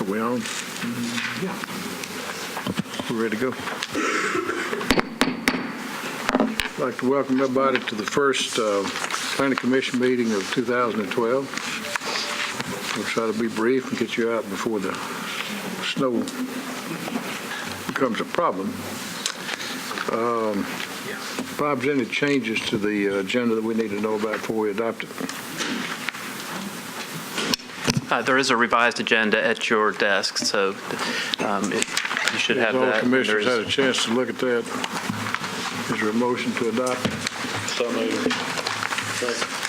Are we on? Yeah. We're ready to go. I'd like to welcome everybody to the first Planning Commission meeting of 2012. We'll try to be brief and get you out before the snow becomes a problem. Bob, is there any changes to the agenda that we need to know about before we adopt it? There is a revised agenda at your desk, so you should have All that. commissioners had a chance to look at that. Is there a motion to adopt? So moved.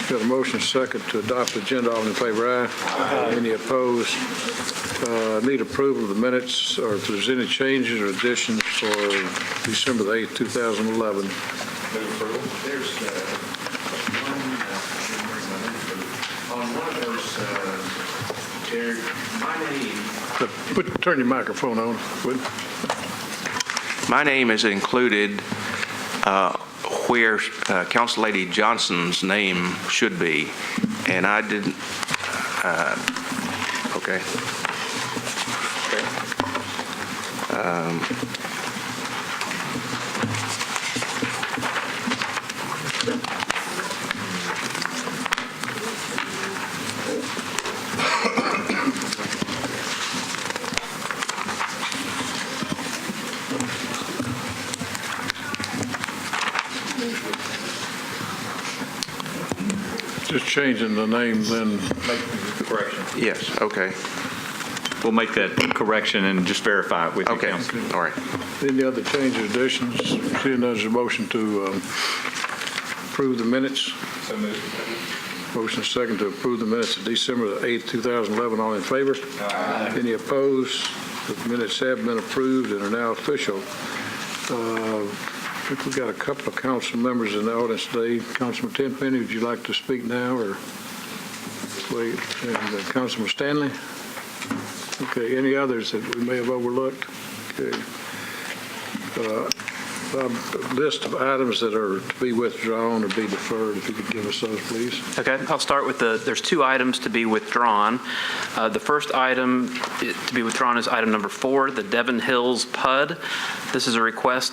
Got a motion second to adopt the agenda. All in favor, aye. Any opposed? Need approval of the minutes, or if there's any changes or additions for December the 8th, 2011. There's on one of those, Jared, my name. Turn your microphone on, would? My name is included where Council Lady Johnson's name should be, and I didn't. Okay. Just changing the name, then. Correction. Yes. Okay. We'll make that correction and just verify it with you, Okay. Council. All right. Any other changes, additions? Seeing there's a motion to approve the minutes. So moved. Motion second to approve the minutes of December the 8th, 2011. All in favor? Aye. Any opposed? The minutes have been approved and are now official. I think we've got a couple of council members in the audience today. Councilman Tenpenny, would you like to speak now, or wait? And Councilman Stanley? Okay, any others that we may have overlooked? Okay. A list of items that are to be withdrawn or be deferred, if you could give us those, please. Okay, I'll start with there's two items to be withdrawn. The first item to be withdrawn is item number 4, the Devon Hills PUD. This is a request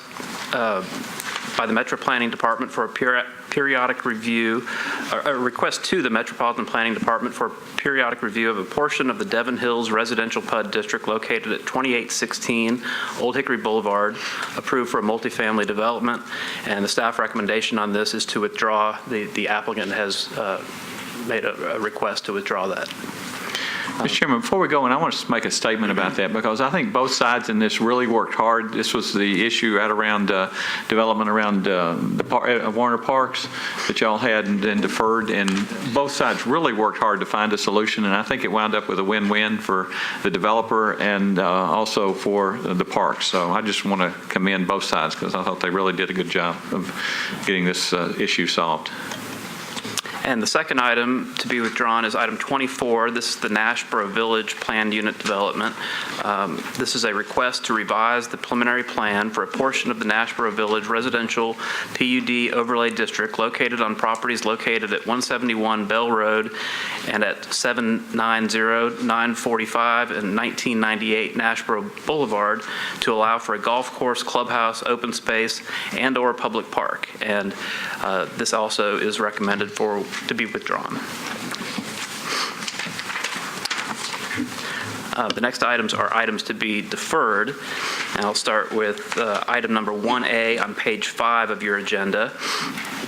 by the Metro Planning Department for a periodic review, a request to the Metropolitan Planning Department for a periodic review of a portion of the Devon Hills Residential PUD District located at 2816 Old Hickory Boulevard, approved for a multifamily development. And the staff recommendation on this is to withdraw. The applicant has made a request to withdraw that. Mr. Chairman, before we go, and I want to make a statement about that, because I think both sides in this really worked hard. This was the issue right around development around Warner Parks that y'all had and then deferred, and both sides really worked hard to find a solution, and I think it wound up with a win-win for the developer and also for the parks. So I just want to commend both sides, because I thought they really did a good job of getting this issue solved. And the second item to be withdrawn is item 24. This is the Nashboro Village Planned Unit Development. This is a request to revise the preliminary plan for a portion of the Nashboro Village Residential PUD Overlay District located on properties located at 171 Bell Road and at 790, 945, and 1998 Nashboro Boulevard to allow for a golf course, clubhouse, open space, and/or public park. And this also is recommended to be withdrawn. The next items are items to be deferred, and I'll start with item number 1A on page 5 of your agenda.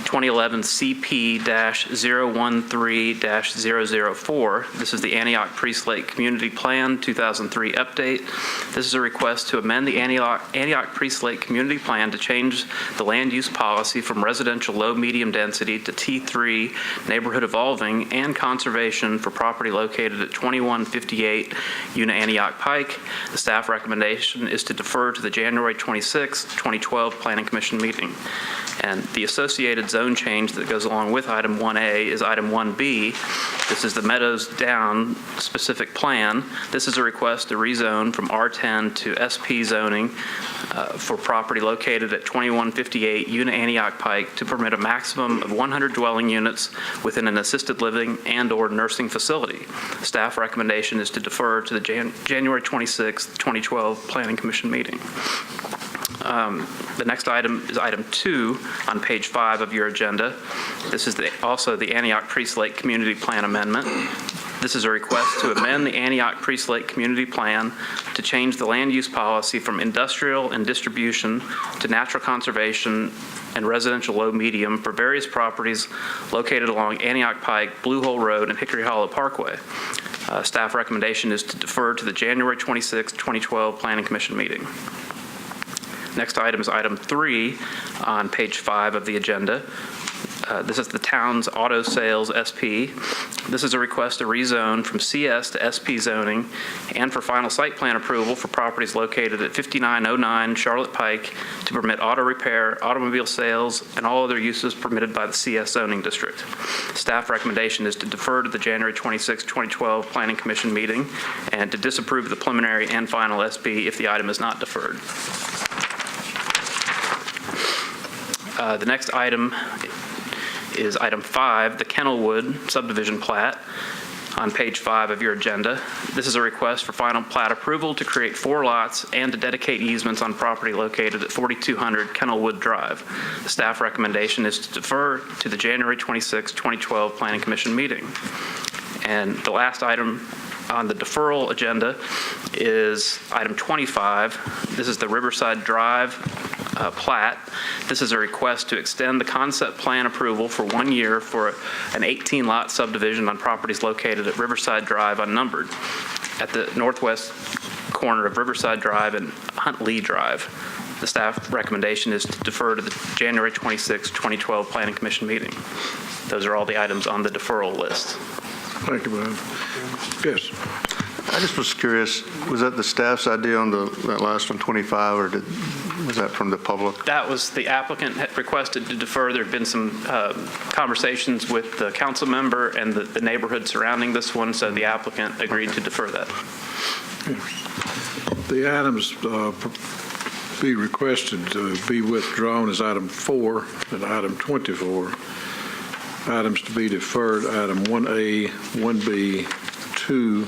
2011 CP-013-004. This is the Antioch Priest Lake Community Plan 2003 update. This is a request to amend the Antioch Priest Lake Community Plan to change the land use policy from residential low-medium density to T3 neighborhood evolving and conservation for property located at 2158 Una Antioch Pike. The staff recommendation is to defer to the January 26, 2012 Planning Commission meeting. And the associated zone change that goes along with item 1A is item 1B. This is the Meadows Down specific plan. This is a request to rezone from R10 to SP zoning for property located at 2158 Una Antioch Pike to permit a maximum of 100 dwelling units within an assisted living and/or nursing facility. Staff recommendation is to defer to the January 26, 2012 Planning Commission meeting. The next item is item 2 on page 5 of your agenda. This is also the Antioch Priest Lake Community Plan Amendment. This is a request to amend the Antioch Priest Lake Community Plan to change the land use policy from industrial and distribution to natural conservation and residential low-medium for various properties located along Antioch Pike, Blue Hole Road, and Hickory Hollow Parkway. Staff recommendation is to defer to the January 26, 2012 Planning Commission meeting. Next item is item 3 on page 5 of the agenda. This is the town's auto sales SP. This is a request to rezone from CS to SP zoning and for final site plan approval for properties located at 5909 Charlotte Pike to permit auto repair, automobile sales, and all other uses permitted by the CS zoning district. Staff recommendation is to defer to the January 26, 2012 Planning Commission meeting and to disapprove the preliminary and final SP if the item is not deferred. The next item is item 5, the Kennelwood subdivision plat on page 5 of your agenda. This is a request for final plat approval to create 4 lots and to dedicate easements on property located at 4200 Kennelwood Drive. The staff recommendation is to defer to the January 26, 2012 Planning Commission meeting. And the last item on the deferral agenda is item 25. This is the Riverside Drive plat. This is a request to extend the concept plan approval for 1 year for an 18-lot subdivision on properties located at Riverside Drive unnumbered at the northwest corner of Riverside Drive and Huntley Drive. The staff recommendation is to defer to the January 26, 2012 Planning Commission meeting. Those are all the items on the deferral list. Thank you, Brian. Yes. I just was curious, was that the staff's idea on that last one, 25, or was that from the public? That was the applicant had requested to defer. There have been some conversations with the council member and the neighborhood surrounding this one, so the applicant agreed to defer that. The items be requested to be withdrawn as item 4 and item 24. Items to be deferred, item 1A, 1B, 2,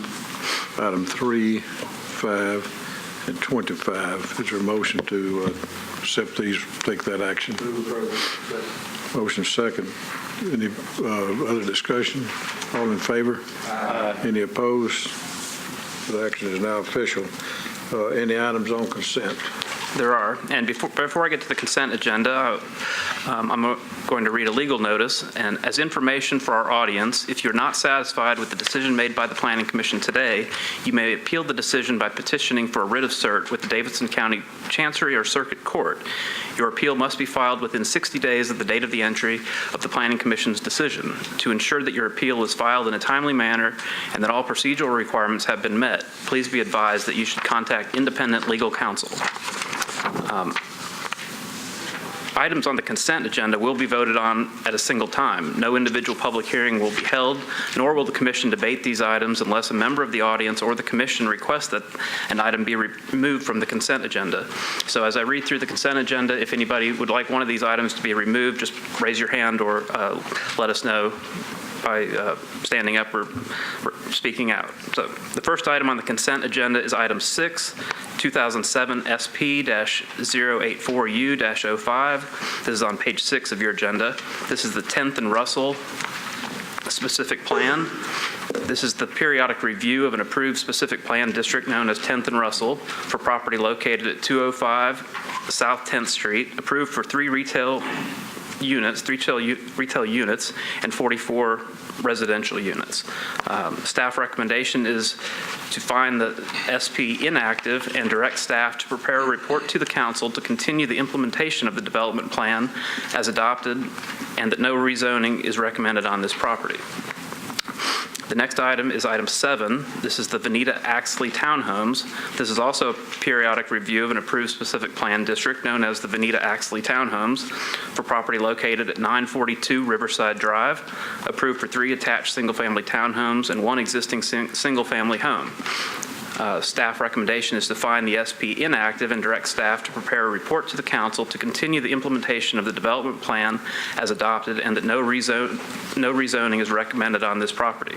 item 3, 5, and 25. Is there a motion to accept these, take that action? Motion second. Any other discussion? All in favor? Aye. Any opposed? The action is now official. Any items on consent? There are. And before I get to the consent agenda, I'm going to read a legal notice. And as information for our audience, if you're not satisfied with the decision made by the Planning Commission today, you may appeal the decision by petitioning for a writ of cert with the Davidson County Chancery or Circuit Court. Your appeal must be filed within 60 days of the date of the entry of the Planning Commission's decision. To ensure that your appeal is filed in a timely manner and that all procedural requirements have been met, please be advised that you should contact independent legal counsel. Items on the consent agenda will be voted on at a single time. No individual public hearing will be held, nor will the commission debate these items unless a member of the audience or the commission requests that an item be removed from the consent agenda. So as I read through the consent agenda, if anybody would like one of these items to be removed, just raise your hand or let us know by standing up or speaking out. So the first item on the consent agenda is item 6, 2007 SP-084U-05. This is on page 6 of your agenda. This is the 10th and Russell specific plan. This is the periodic review of an approved specific plan district known as 10th and Russell for property located at 205 South 10th Street, approved for 3 retail units and 44 residential units. Staff recommendation is to find the SP inactive and direct staff to prepare a report to the council to continue the implementation of the development plan as adopted and that no rezoning is recommended on this property. The next item is item 7. This is the Veneta Axley Townhomes. This is also a periodic review of an approved specific plan district known as the Veneta Axley Townhomes for property located at 942 Riverside Drive, approved for 3 attached single-family townhomes and 1 existing single-family home. Staff recommendation is to find the SP inactive and direct staff to prepare a report to the council to continue the implementation of the development plan as adopted and that no rezoning is recommended on this property.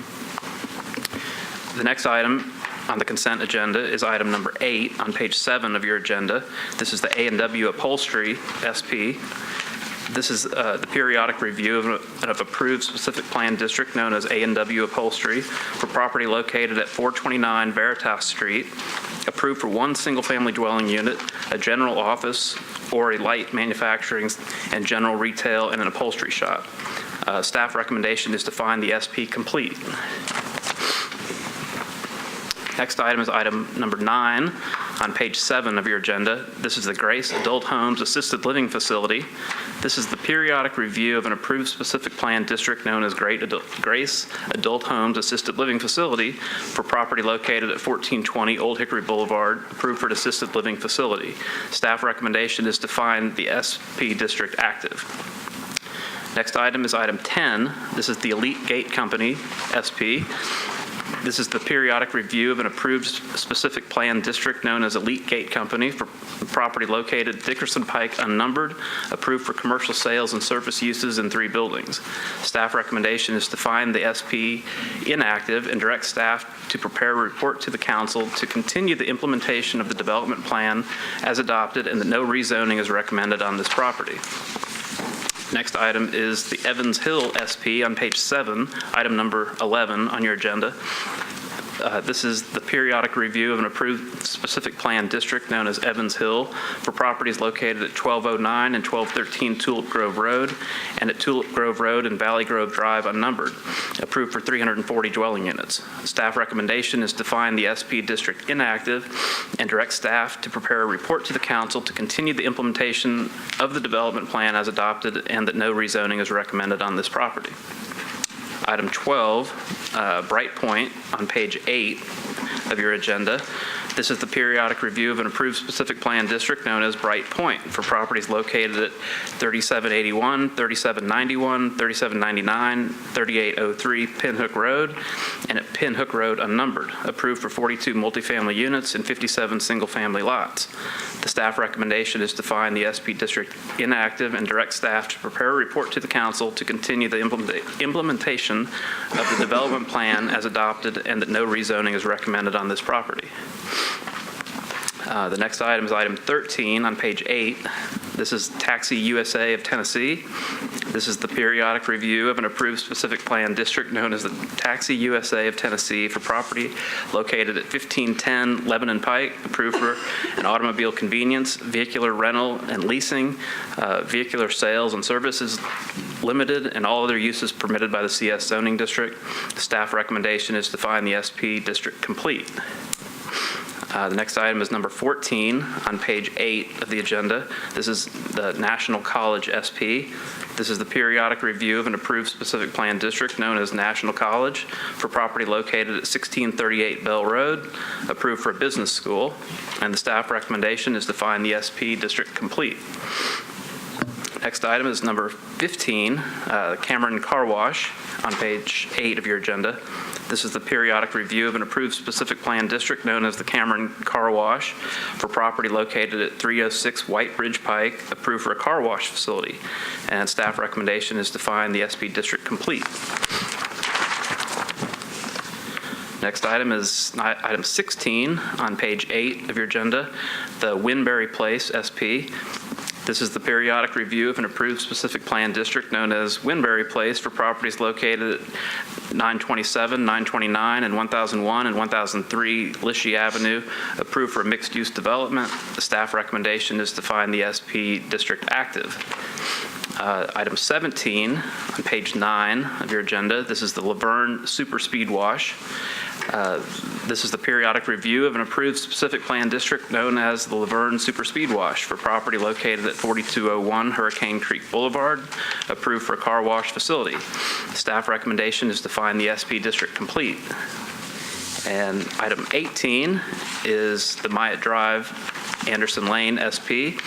The next item on the consent agenda is item number 8 on page 7 of your agenda. This is the A&W Upholstery SP. This is the periodic review of approved specific plan district known as A&W Upholstery for property located at 429 Veritas Street, approved for 1 single-family dwelling unit, a general office, or a light manufacturing and general retail and an upholstery shop. Staff recommendation is to find the SP complete. Next item is item number 9 on page 7 of your agenda. This is the Grace Adult Homes Assisted Living Facility. This is the periodic review of an approved specific plan district known as Grace Adult Homes Assisted Living Facility for property located at 1420 Old Hickory Boulevard, approved for an assisted living facility. Staff recommendation is to find the SP district active. Next item is item 10. This is the Elite Gate Company, SP. This is the periodic review of an approved specific plan district known as Elite Gate Company for property located at Dickerson Pike unnumbered, approved for commercial sales and service uses in 3 buildings. Staff recommendation is to find the SP inactive and direct staff to prepare a report to the council to continue the implementation of the development plan as adopted and that no rezoning is recommended on this property. Next item is the Evans Hill SP on page 7, item number 11 on your agenda. This is the periodic review of an approved specific plan district known as Evans Hill for properties located at 1209 and 1213 Tulip Grove Road and at Tulip Grove Road and Valley Grove Drive unnumbered, approved for 340 dwelling units. Staff recommendation is to find the SP district inactive and direct staff to prepare a report to the council to continue the implementation of the development plan as adopted and that no rezoning is recommended on this property. Item 12, Bright Point on page 8 of your agenda. This is the periodic review of an approved specific plan district known as Bright Point for properties located at 3781, 3791, 3799, 3803 Pinhook Road, and at Pinhook Road unnumbered, approved for 42 multifamily units and 57 single-family lots. The staff recommendation is to find the SP district inactive and direct staff to prepare a report to the council to continue the implementation of the development plan as adopted and that no rezoning is recommended on this property. The next item is item 13 on page 8. This is Taxi USA of Tennessee. This is the periodic review of an approved specific plan district known as the Taxi USA of Tennessee for property located at 1510 Lebanon Pike, approved for an automobile convenience, vehicular rental and leasing, vehicular sales and services limited, and all other uses permitted by the CS zoning district. Staff recommendation is to find the SP district complete. The next item is number 14 on page 8 of the agenda. This is the National College SP. This is the periodic review of an approved specific plan district known as National College for property located at 1638 Bell Road, approved for a business school, and the staff recommendation is to find the SP district complete. Next item is number 15, Cameron Car Wash on page 8 of your agenda. This is the periodic review of an approved specific plan district known as the Cameron Car Wash for property located at 306 White Bridge Pike, approved for a car wash facility. And staff recommendation is to find the SP district complete. Next item is item 16 on page 8 of your agenda, the Winberry Place SP. This is the periodic review of an approved specific plan district known as Winberry Place for properties located at 927, 929, and 1001 and 1003 Lishi Avenue, approved for a mixed-use development. The staff recommendation is to find the SP district active. Item 17 on page 9 of your agenda, this is the Laverne Super Speed Wash. This is the periodic review of an approved specific plan district known as the Laverne Super Speed Wash for property located at 4201 Hurricane Creek Boulevard, approved for a car wash facility. Staff recommendation is to find the SP district complete. And item 18 is the Myatt Drive Anderson Lane SP.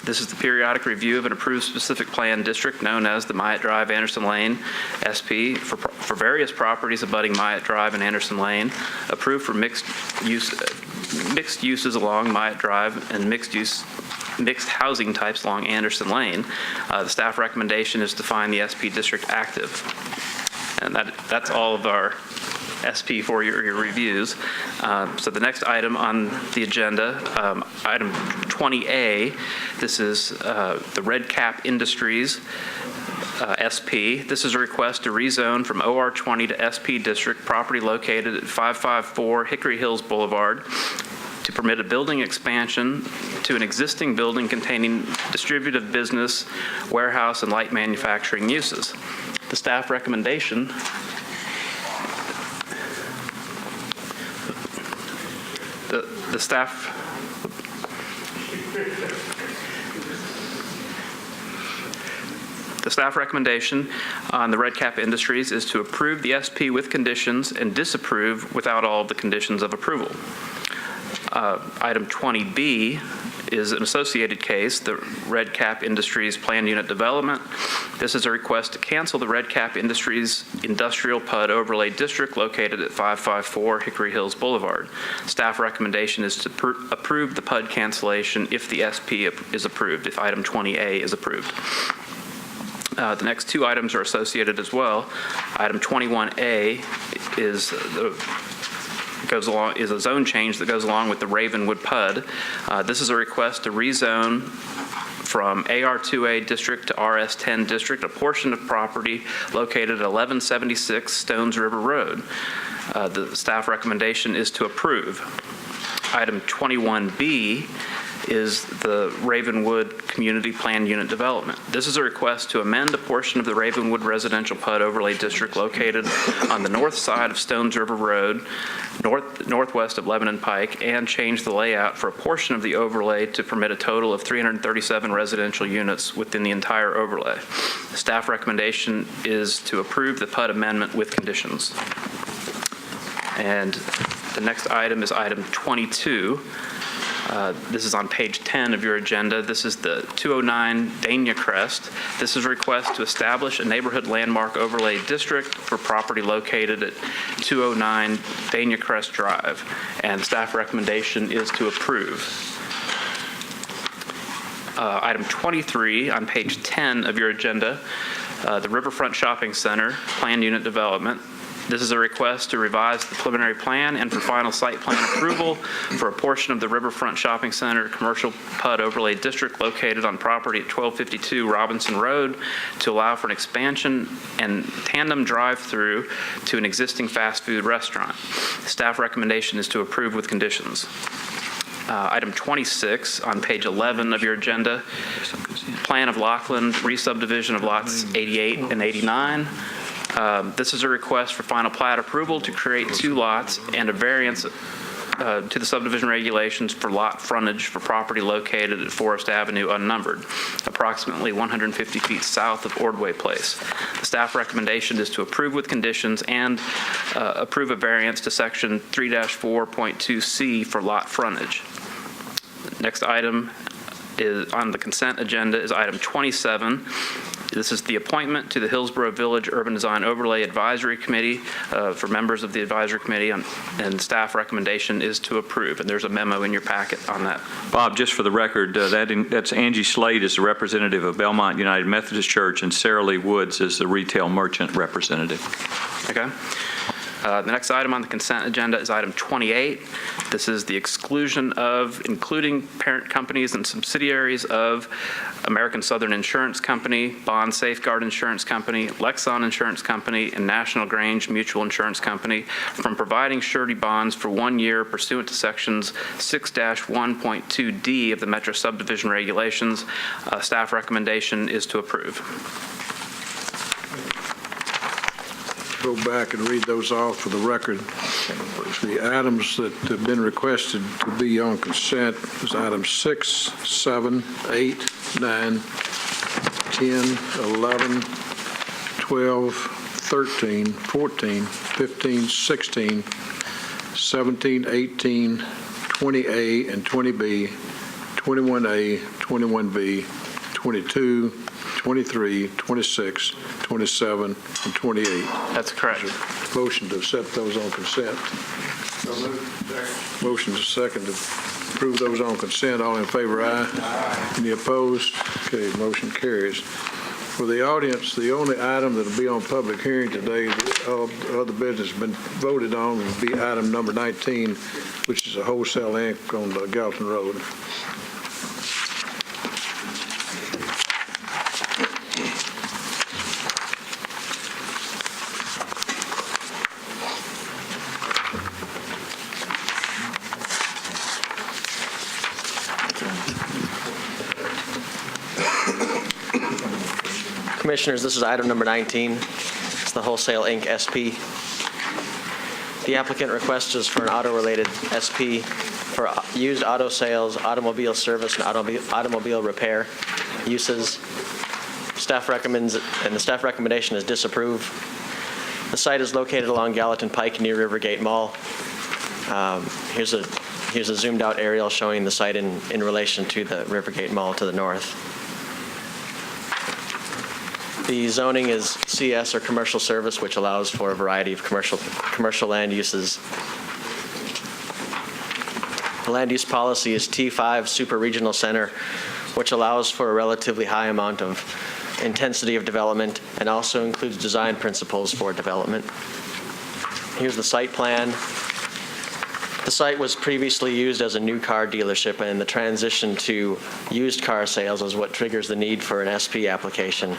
This is the periodic review of an approved specific plan district known as the Myatt Drive Anderson Lane SP for various properties abutting Myatt Drive and Anderson Lane, approved for mixed uses along Myatt Drive and mixed housing types along Anderson Lane. The staff recommendation is to find the SP district active. And that's all of our SP for your reviews. So the next item on the agenda, item 20A, this is the Red Cap Industries SP. This is a request to rezone from OR 20 to SP district, property located at 554 Hickory Hills Boulevard, to permit a building expansion to an existing building containing distributive business, warehouse, and light manufacturing uses. The staff recommendation The staff recommendation on the Red Cap Industries is to approve the SP with conditions and disapprove without all of the conditions of approval. Item 20B is an associated case, the Red Cap Industries Planned Unit Development. This is a request to cancel the Red Cap Industries Industrial PUD Overlay District located at 554 Hickory Hills Boulevard. Staff recommendation is to approve the PUD cancellation if the SP is approved, if item 20A is approved. The next two items are associated as well. Item 21A is a zone change that goes along with the Ravenwood PUD. This is a request to rezone from AR2A district to RS10 district, a portion of property located at 1176 Stones River Road. The staff recommendation is to approve. Item 21B is the Ravenwood Community Plan Unit Development. This is a request to amend a portion of the Ravenwood Residential PUD Overlay District located on the north side of Stones River Road, northwest of Lebanon Pike, and change the layout for a portion of the overlay to permit a total of 337 residential units within the entire overlay. The staff recommendation is to approve the PUD amendment with conditions. And the next item is item 22. This is on page 10 of your agenda. This is the 209 Dania Crest. This is a request to establish a neighborhood landmark overlay district for property located at 209 Dania Crest Drive, and staff recommendation is to approve. Item 23 on page 10 of your agenda, the Riverfront Shopping Center Plan Unit Development. This is a request to revise the preliminary plan and for final site plan approval for a portion of the Riverfront Shopping Center Commercial PUD Overlay District located on property at 1252 Robinson Road to allow for an expansion and tandem drive-through to an existing fast food restaurant. Staff recommendation is to approve with conditions. Item 26 on page 11 of your agenda, Plan of Lockland, re-subdivision of lots 88 and 89. This is a request for final plat approval to create two lots and a variance to the subdivision regulations for lot frontage for property located at Forest Avenue unnumbered, approximately 150 feet south of Ordway Place. The staff recommendation is to approve with conditions and approve a variance to section 3-4.2C for lot frontage. Next item is on the consent agenda is item 27. This is the appointment to the Hillsborough Village Urban Design Overlay Advisory Committee for members of the advisory committee, and staff recommendation is to approve. And there's a memo in your packet on that. Bob, just for the record, that's Angie Slade is the representative of Belmont United Methodist Church, and Sarah Lee Woods is the retail merchant representative. Okay. The next item on the consent agenda is item 28. This is the exclusion of including parent companies and subsidiaries of American Southern Insurance Company, Bond Safeguard Insurance Company, Lexon Insurance Company, and National Grange Mutual Insurance Company from providing surety bonds for 1 year pursuant to sections 6-1.2D of the Metro Subdivision Regulations. Staff recommendation is to approve. Go back and read those off for the record. The items that have been requested to be on consent is items 6, 7, 8, 9, 10, 11, 12, 13, 14, 15, 16, 17, 18, 20A and 20B, 21A, 21B, 22, 23, 26, 27, and 28. That's correct. Motion to set those on consent. Motion to second to approve those on consent. All in favor, aye. Any opposed? Okay, motion carries. For the audience, the only item that will be on public hearing today, all other business has been voted on, will be item number 19, which is a wholesale Inc. on Gallatin Road. Commissioners, this is item number 19. It's the Wholesale Inc. SP. The applicant request is for an auto-related SP for used auto sales, automobile service, and automobile repair uses. Staff recommends, and the staff recommendation is disapprove. The site is located along Gallatin Pike near Rivergate Mall. Here's a zoomed out aerial showing the site in relation to the Rivergate Mall to the north. The zoning is CS, or commercial service, which allows for a variety of commercial land uses. The land use policy is T5 Super Regional Center, which allows for a relatively high amount of intensity of development and also includes design principles for development. Here's the site plan. The site was previously used as a new car dealership, and the transition to used car sales is what triggers the need for an SP application.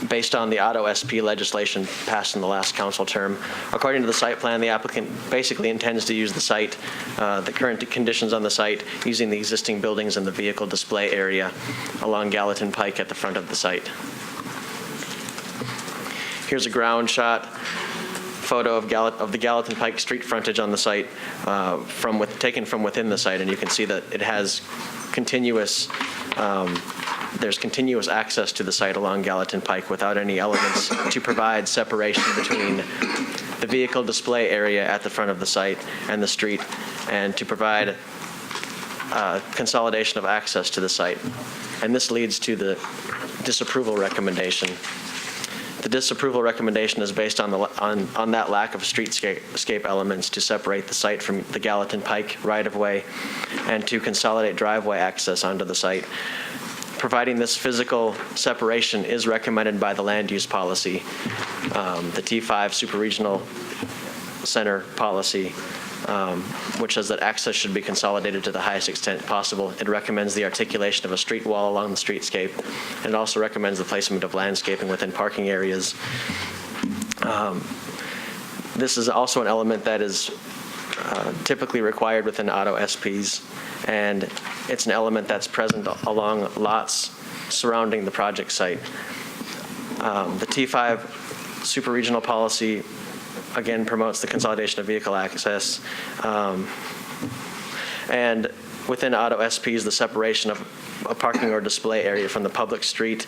Based on the auto SP legislation passed in the last council term. According to the site plan, the applicant basically intends to use the site, the current conditions on the site, using the existing buildings and the vehicle display area along Gallatin Pike at the front of the site. Here's a ground shot photo of the Gallatin Pike street frontage on the site taken from within the site, and you can see that it has continuous there's continuous access to the site along Gallatin Pike without any elements to provide separation between the vehicle display area at the front of the site and the street, and to provide consolidation of access to the site. And this leads to the disapproval recommendation. The disapproval recommendation is based on that lack of streetscape elements to separate the site from the Gallatin Pike right-of-way and to consolidate driveway access onto the site. Providing this physical separation is recommended by the land use policy, the T5 Super Regional Center policy, which says that access should be consolidated to the highest extent possible. It recommends the articulation of a street wall along the streetscape, and it also recommends the placement of landscaping within parking areas. This is also an element that is typically required within auto SPs, and it's an element that's present along lots surrounding the project site. The T5 Super Regional policy again promotes the consolidation of vehicle access, and within auto SPs, the separation of a parking or display area from the public street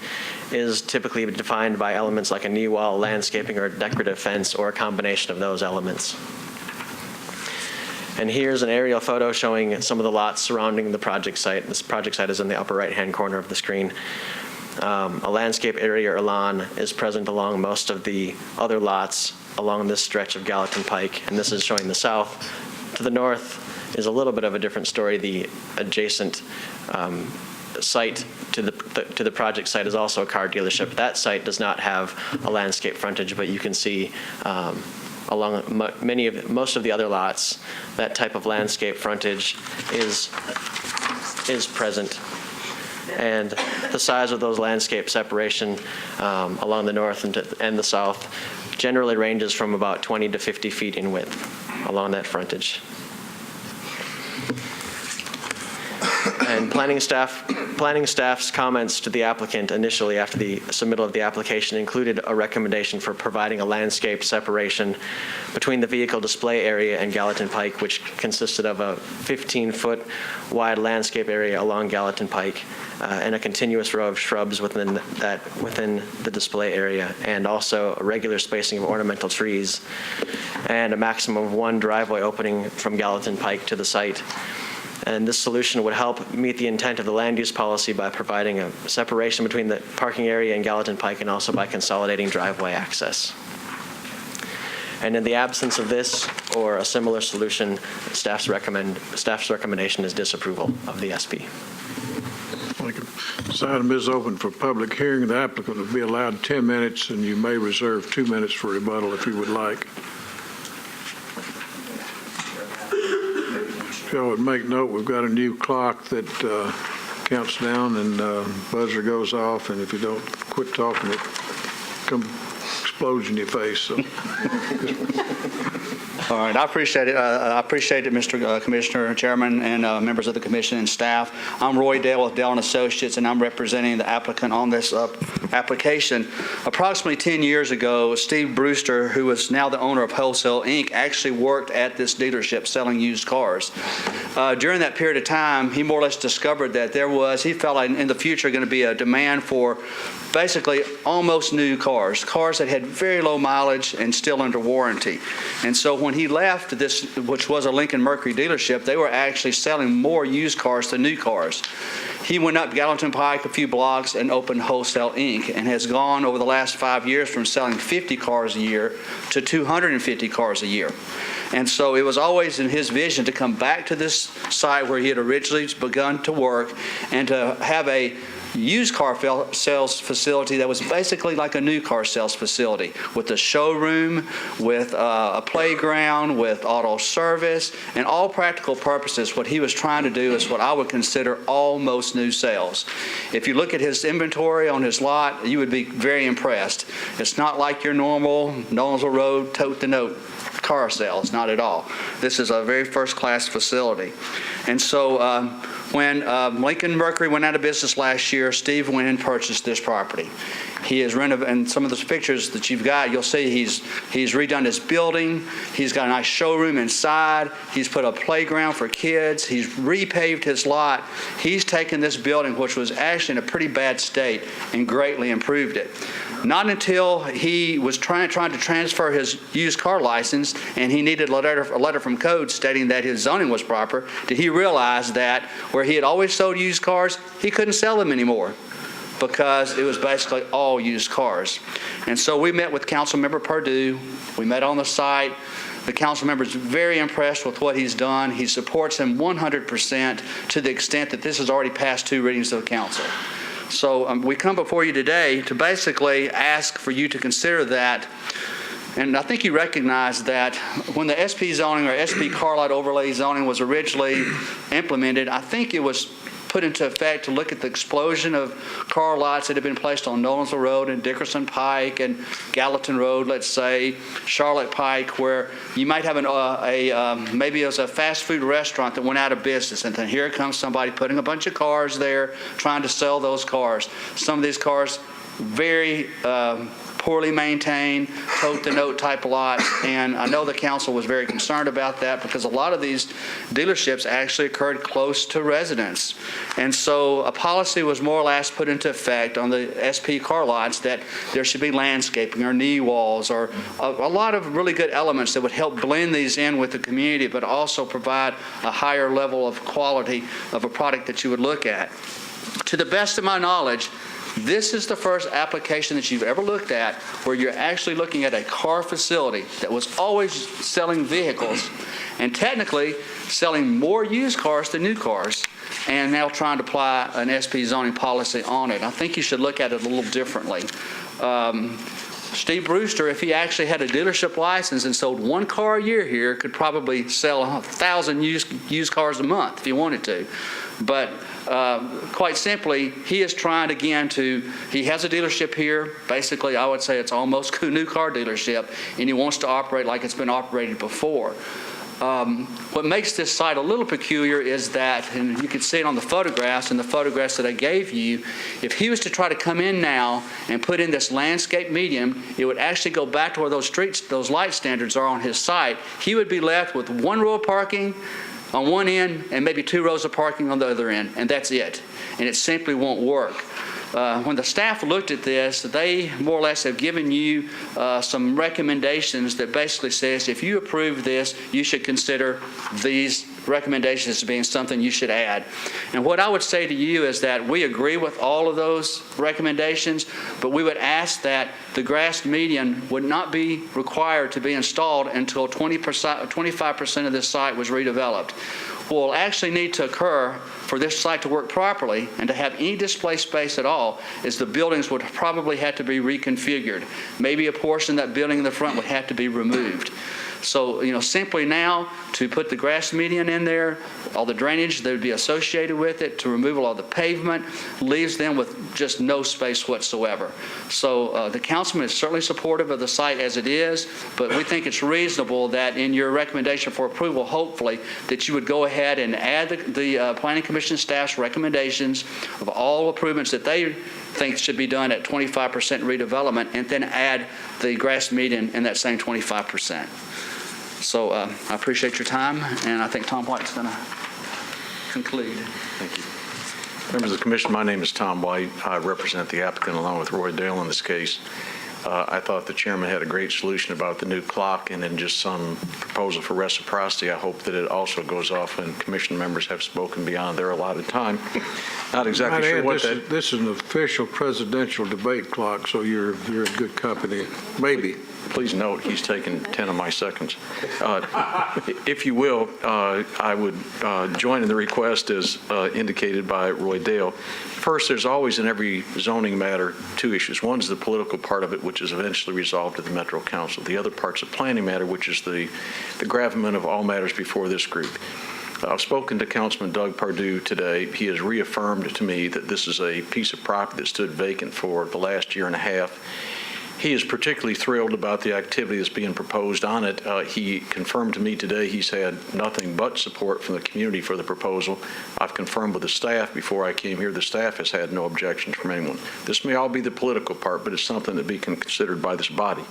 is typically defined by elements like a knee wall, landscaping, or a decorative fence, or a combination of those elements. And here's an aerial photo showing some of the lots surrounding the project site. This project site is in the upper right-hand corner of the screen. A landscape area or lawn is present along most of the other lots along this stretch of Gallatin Pike, and this is showing the south. To the north is a little bit of a different story. The adjacent site to the project site is also a car dealership. That site does not have a landscape frontage, but you can see along most of the other lots, that type of landscape frontage is present. And the size of those landscape separation along the north and the south generally ranges from about 20 to 50 feet in width along that frontage. And planning staff's comments to the applicant initially after the submittal of the application included a recommendation for providing a landscape separation between the vehicle display area and Gallatin Pike, which consisted of a 15-foot wide landscape area along Gallatin Pike and a continuous row of shrubs within the display area, and also a regular spacing of ornamental trees, and a maximum of one driveway opening from Gallatin Pike to the site. And this solution would help meet the intent of the land use policy by providing a separation between the parking area and Gallatin Pike, and also by consolidating driveway access. And in the absence of this or a similar solution, staff's recommendation is disapproval of the SP. Thank you. This item is open for public hearing. The applicant will be allowed 10 minutes, and you may reserve 2 minutes for rebuttal if you would like. If y'all would make note, we've got a new clock that counts down and buzzer goes off, and if you don't quit talking, it explodes in your face. So. All right, I appreciate it. I appreciate it, Mr. Commissioner, Chairman, and members of the Commission and staff. I'm Roy Dale with Dale & Associates, and I'm representing the applicant on this application. Approximately 10 years ago, Steve Brewster, who is now the owner of Wholesale Inc., actually worked at this dealership selling used cars. During that period of time, he more or less discovered that he felt like in the future going to be a demand for basically almost new cars that had very low mileage and still under warranty. And so when he left this, which was a Lincoln Mercury dealership, they were actually selling more used cars than new cars. He went up Gallatin Pike a few blocks and opened Wholesale Inc. and has gone over the last 5 years from selling 50 cars a year to 250 cars a year. And so it was always in his vision to come back to this site where he had originally begun to work and to have a used car sales facility that was basically like a new car sales facility, with a showroom, with a playground, with auto service, and all practical purposes. What he was trying to do is what I would consider almost new sales. If you look at his inventory on his lot, you would be very impressed. It's not like your normal Nolensville Road tote-to-note car sales, not at all. This is a very first-class facility. And so when Lincoln Mercury went out of business last year, Steve went and purchased this property. He has renovated, and some of those pictures that you've got, you'll see he's redone his building. He's got a nice showroom inside. He's put a playground for kids. He's repaved his lot. He's taken this building, which was actually in a pretty bad state, and greatly improved it. Not until he was trying to transfer his used car license, and he needed a letter from code stating that his zoning was proper, did he realize that where he had always sold used cars, he couldn't sell them anymore, because it was basically all used cars. And so we met with Councilmember Perdue. We met on the site. The council member is very impressed with what he's done. He supports him 100% to the extent that this has already passed 2 readings of the council. So we come before you today to basically ask for you to consider that. And I think you recognize that when the SP zoning or SP car lot overlay zoning was originally implemented, I think it was put into effect to look at the explosion of car lots that have been placed on Nolensville Road and Dickerson Pike and Gallatin Road, let's say, Charlotte Pike, where you might have maybe it was a fast food restaurant that went out of business, and then here comes somebody putting a bunch of cars there, trying to sell those cars. Some of these cars very poorly maintained, tote-to-note type lots, and I know the council was very concerned about that because a lot of these dealerships actually occurred close to residents. And so a policy was more or less put into effect on the SP car lots that there should be landscaping or knee walls or a lot of really good elements that would help blend these in with the community, but also provide a higher level of quality of a product that you would look at. To the best of my knowledge, this is the first application that you've ever looked at where you're actually looking at a car facility that was always selling vehicles and technically selling more used cars than new cars, and now trying to apply an SP zoning policy on it. I think you should look at it a little differently. Steve Brewster, if he actually had a dealership license and sold one car a year here, could probably sell 1,000 used cars a month if he wanted to. But quite simply, he is trying again he has a dealership here. Basically, I would say it's almost a new car dealership, and he wants to operate like it's been operated before. What makes this site a little peculiar is that, and you can see it on the photographs, and the photographs that I gave you, if he was to try to come in now and put in this landscape medium, it would actually go back to where those light standards are on his site. He would be left with one row of parking on one end and maybe 2 rows of parking on the other end, and that's it. And it simply won't work. When the staff looked at this, they more or less have given you some recommendations that basically says if you approve this, you should consider these recommendations as being something you should add. And what I would say to you is that we agree with all of those recommendations, but we would ask that the grass median would not be required to be installed until 25% of this site was redeveloped. What will actually need to occur for this site to work properly and to have any display space at all is the buildings would probably have to be reconfigured. Maybe a portion of that building in the front would have to be removed. So, simply now to put the grass median in there, all the drainage that would be associated with it, to remove all the pavement, leaves them with just no space whatsoever. So the councilman is certainly supportive of the site as it is, but we think it's reasonable that in your recommendation for approval, hopefully, that you would go ahead and add the Planning Commission staff's recommendations of all improvements that they think should be done at 25% redevelopment, and then add the grass median in that same 25%. So I appreciate your time, and I think Tom White's going to conclude. Thank you. Members of the commission, my name is Tom White. I represent the applicant along with Roy Dale in this case. I thought the chairman had a great solution about the new clock and then just some proposal for reciprocity. I hope that it also goes off when commission members have spoken beyond their allotted time. Not exactly sure what that... This is an official presidential debate clock, so you're in good company. Maybe. Please note, he's taken 10 of my seconds. If you will, I would join in the request as indicated by Roy Dale. First, there's always in every zoning matter 2 issues. One is the political part of it, which is eventually resolved at the Metro Council. The other part's a planning matter, which is the gravamen of all matters before this group. I've spoken to Councilman Doug Pardue today. He has reaffirmed to me that this is a piece of property that stood vacant for the last year and a half. He is particularly thrilled about the activity that's being proposed on it. He confirmed to me today he's had nothing but support from the community for the proposal. I've confirmed with the staff before I came here, the staff has had no objections from anyone. This may all be the political part, but it's something to be considered by this body.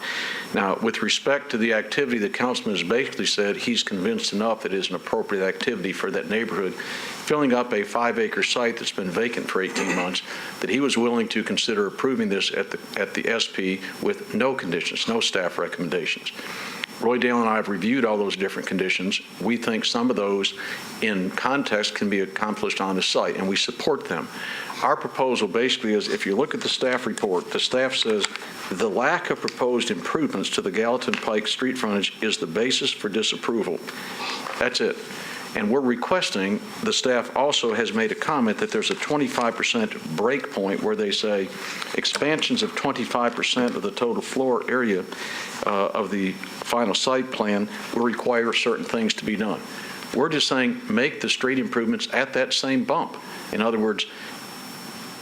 Now, with respect to the activity, the councilman has basically said he's convinced enough that it is an appropriate activity for that neighborhood, filling up a 5-acre site that's been vacant for 18 months, that he was willing to consider approving this at the SP with no conditions, no staff recommendations. Roy Dale and I have reviewed all those different conditions. We think some of those in context can be accomplished on the site, and we support them. Our proposal basically is, if you look at the staff report, the staff says the lack of proposed improvements to the Gallatin Pike street frontage is the basis for disapproval. That's it. And we're requesting, the staff also has made a comment that there's a 25% break point where they say expansions of 25% of the total floor area of the final site plan will require certain things to be done. We're just saying make the street improvements at that same bump. In other words,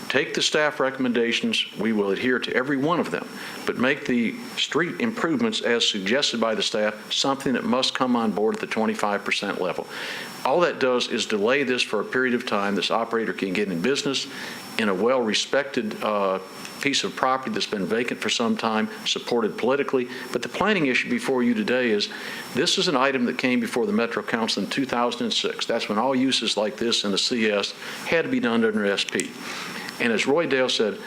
take the staff recommendations, we will adhere to every one of them, but make the street improvements as suggested by the staff something that must come on board at the 25% level. All that does is delay this for a period of time. This operator can get in business in a well-respected piece of property that's been vacant for some time, supported politically. But the planning issue before you today is, this is an item that came before the Metro Council in 2006. That's when all uses like this in the CS had to be done under SP. And as Roy Dale said,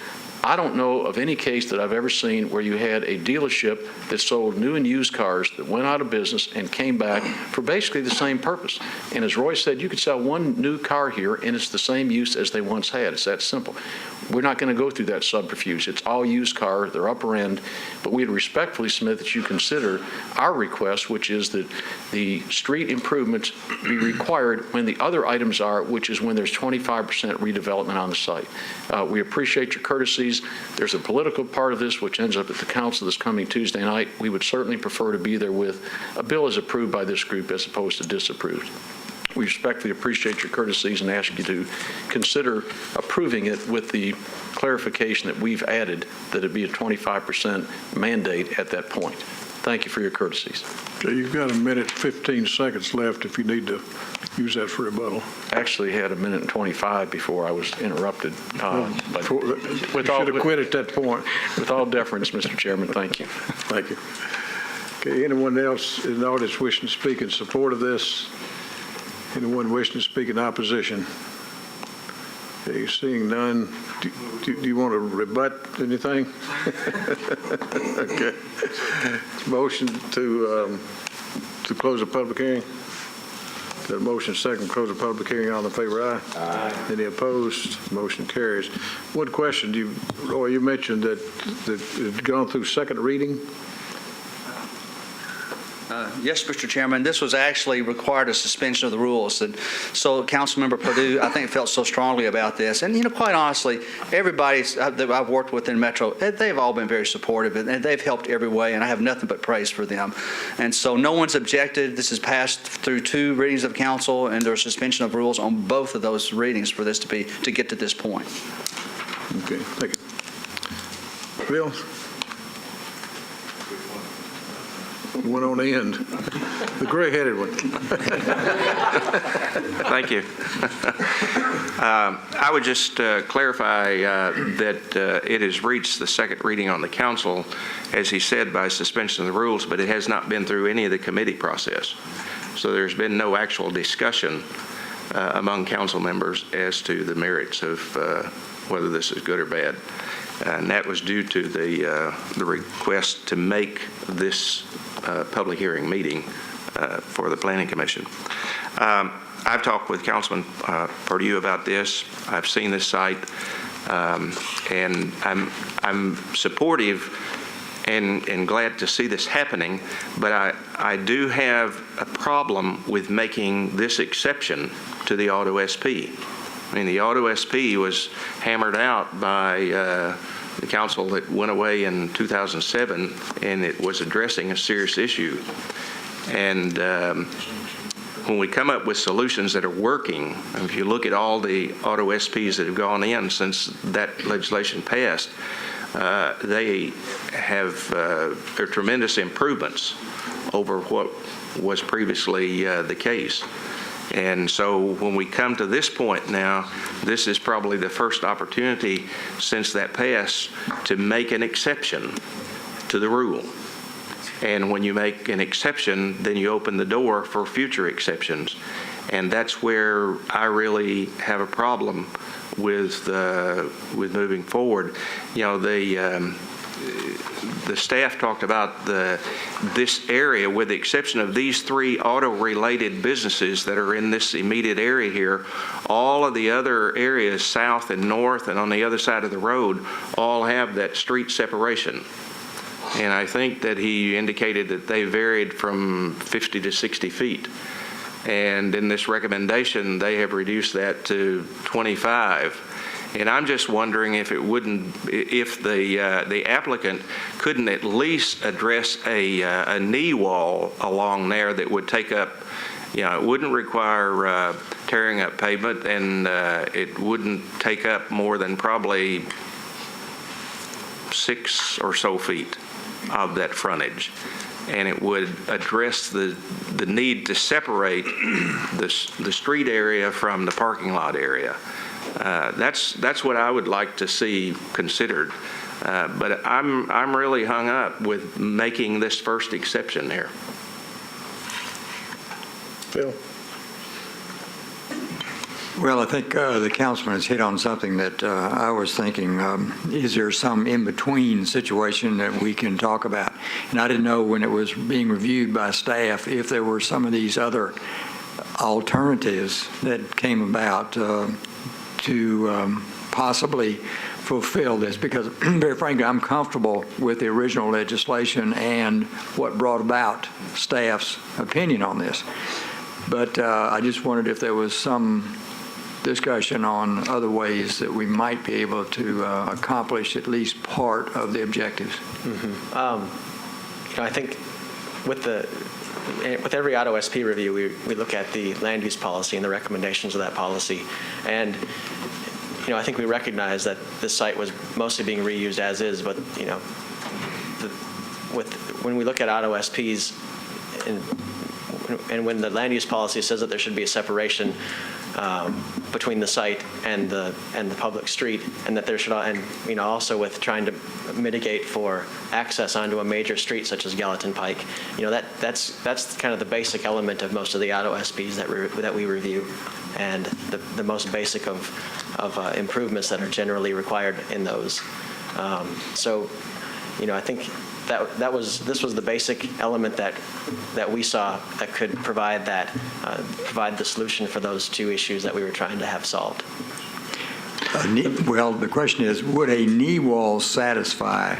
I don't know of any case that I've ever seen where you had a dealership that sold new and used cars that went out of business and came back for basically the same purpose. And as Roy said, you could sell one new car here and it's the same use as they once had. It's that simple. We're not going to go through that subterfuge. It's all used car, they're upper end, but we'd respectfully submit that you consider our request, which is that the street improvements be required when the other items are, which is when there's 25% redevelopment on the site. We appreciate your courtesy. courtesies. There's a political part of this which ends up at the council this coming Tuesday night. We would certainly prefer to be there with a bill as approved by this group as opposed to disapproved. We respectfully appreciate your courtesies and ask you to consider approving it with the clarification that we've added that it be a 25% mandate at that point. Thank you for your courtesies. Okay, you've got a minute, 15 seconds left if you need to use that for rebuttal. Actually had a minute and 25 before I was interrupted. But You should have quit at that point. with all deference, Mr. Chairman, thank you. Thank you. Okay, anyone else in the audience wishing to speak in support of this? Anyone wishing to speak in opposition? Okay, seeing none, do you want to rebut anything? Okay. Motion to close the public hearing? Got a motion second, close the public hearing. All in favor, aye? Aye. Any opposed? Motion carries. One question, Roy, you mentioned that it had gone through second reading? Yes, Mr. Chairman, this was actually required a suspension of the rules. And so Councilmember Perdue, I think, felt so strongly about this. And, quite honestly, everybody that I've worked with in Metro, they've all been very supportive, and they've helped every way, and I have nothing but praise for them. And so no one's objected. This has passed through 2 readings of council, and there's suspension of rules on both of those readings for this to get to this point. Okay, thank you. Bill? One on the end, the gray-headed one. Thank you. I would just clarify that it has reached the second reading on the council, as he said, by suspension of the rules, but it has not been through any of the committee process. So there's been no actual discussion among council members as to the merits of whether this is good or bad. And that was due to the request to make this public hearing meeting for the Planning Commission. I've talked with Councilman Perdue about this. I've seen this site, and I'm supportive and glad to see this happening, but I do have a problem with making this exception to the auto SP. I mean, the auto SP was hammered out by the council that went away in 2007, and it was addressing a serious issue. And when we come up with solutions that are working, if you look at all the auto SPs that have gone in since that legislation passed, they have they're tremendous improvements over what was previously the case. And so when we come to this point now, this is probably the first opportunity since that passed to make an exception to the rule. And when you make an exception, then you open the door for future exceptions. And that's where I really have a problem with moving forward. The staff talked about this area, with the exception of these 3 auto-related businesses that are in this immediate area here. All of the other areas south and north and on the other side of the road all have that street separation. And I think that he indicated that they varied from 50 to 60 feet. And in this recommendation, they have reduced that to 25. And I'm just wondering if the applicant couldn't at least address a knee wall along there that would take up, it wouldn't require tearing up pavement, and it wouldn't take up more than probably 6 or so feet of that frontage. And it would address the need to separate the street area from the parking lot area. That's what I would like to see considered. But I'm really hung up with making this first exception there. Phil? Well, I think the councilman has hit on something that I was thinking. Is there some in-between situation that we can talk about? And I didn't know when it was being reviewed by staff if there were some of these other alternatives that came about to possibly fulfill this, because very frankly, I'm comfortable with the original legislation and what brought about staff's opinion on this. But I just wondered if there was some discussion on other ways that we might be able to accomplish at least part of the objectives. I think with every auto SP review, we look at the land use policy and the recommendations of that policy. And, I think we recognize that this site was mostly being reused as is, but, when we look at auto SPs and when the land use policy says that there should be a separation between the site and the public street, and that there should, also with trying to mitigate for access onto a major street such as Gallatin Pike, that's kind of the basic element of most of the auto SPs that we review, and the most basic of improvements that are generally required in those. So, I think this was the basic element that we saw that could provide the solution for those two issues that we were trying to have solved. Well, the question is, would a knee wall satisfy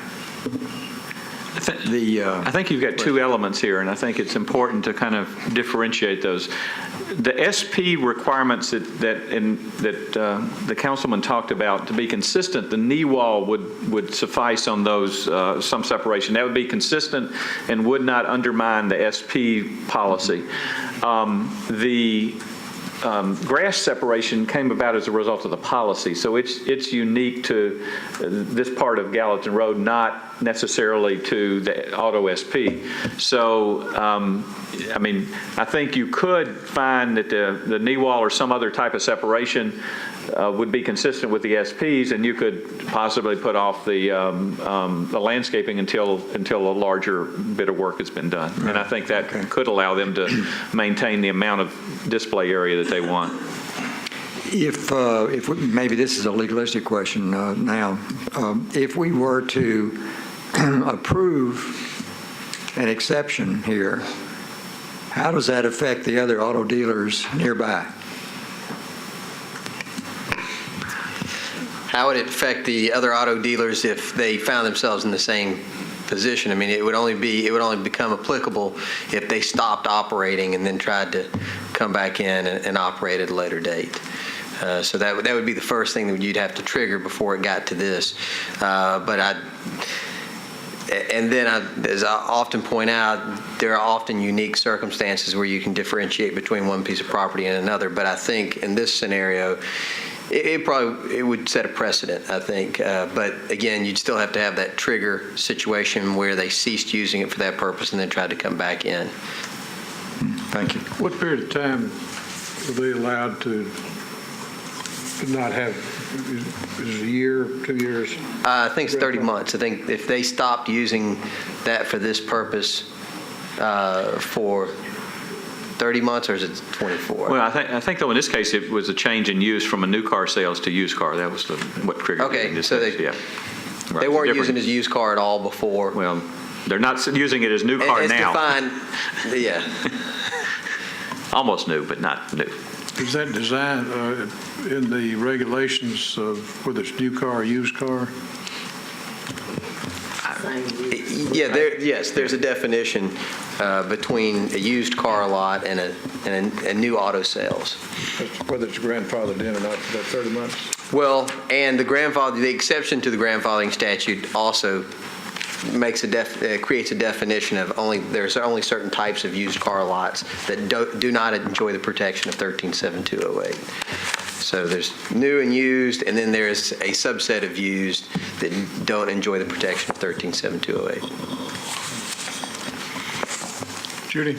the... I think you've got two elements here, and I think it's important to kind of differentiate those. The SP requirements that the councilman talked about, to be consistent, the knee wall would suffice on those, some separation. That would be consistent and would not undermine the SP policy. The grass separation came about as a result of the policy, so it's unique to this part of Gallatin Road, not necessarily to the auto SP. So, I think you could find that the knee wall or some other type of separation would be consistent with the SPs, and you could possibly put off the landscaping until a larger bit of work has been done. And I think that could allow them to maintain the amount of display area that they want. If maybe this is a legalistic question now, if we were to approve an exception here, how does that affect the other auto dealers nearby? How would it affect the other auto dealers if they found themselves in the same position? It would only become applicable if they stopped operating and then tried to come back in and operate at a later date. So that would be the first thing that you'd have to trigger before it got to this. As I often point out, there are often unique circumstances where you can differentiate between one piece of property and another. But I think in this scenario, it would set a precedent, I think. But again, you'd still have to have that trigger situation where they ceased using it for that purpose and then tried to come back in. Thank you. What period of time are they allowed to not have, is it a year, 2 years? I think it's 30 months. I think if they stopped using that for this purpose for 30 months, or is it 24? Well, I think though in this case it was a change in use from a new car sales to used car. That was what triggered it. Okay, In this so case, yeah. Right. they weren't Different. using it as a used car at all before. Well, they're not using it as new car It's now. defined, yeah. Almost new, but not new. Is that designed in the regulations of whether it's new car or used car? Yeah, yes, there's a definition between a used car lot and a new auto sales. Whether it's grandfathered in or not, that 30 months? Well, and the exception to the grandfathering statute also makes creates a definition of there's only certain types of used car lots that do not enjoy the protection of 137208. So there's new and used, and then there's a subset of used that don't enjoy the protection of 137208. Judy?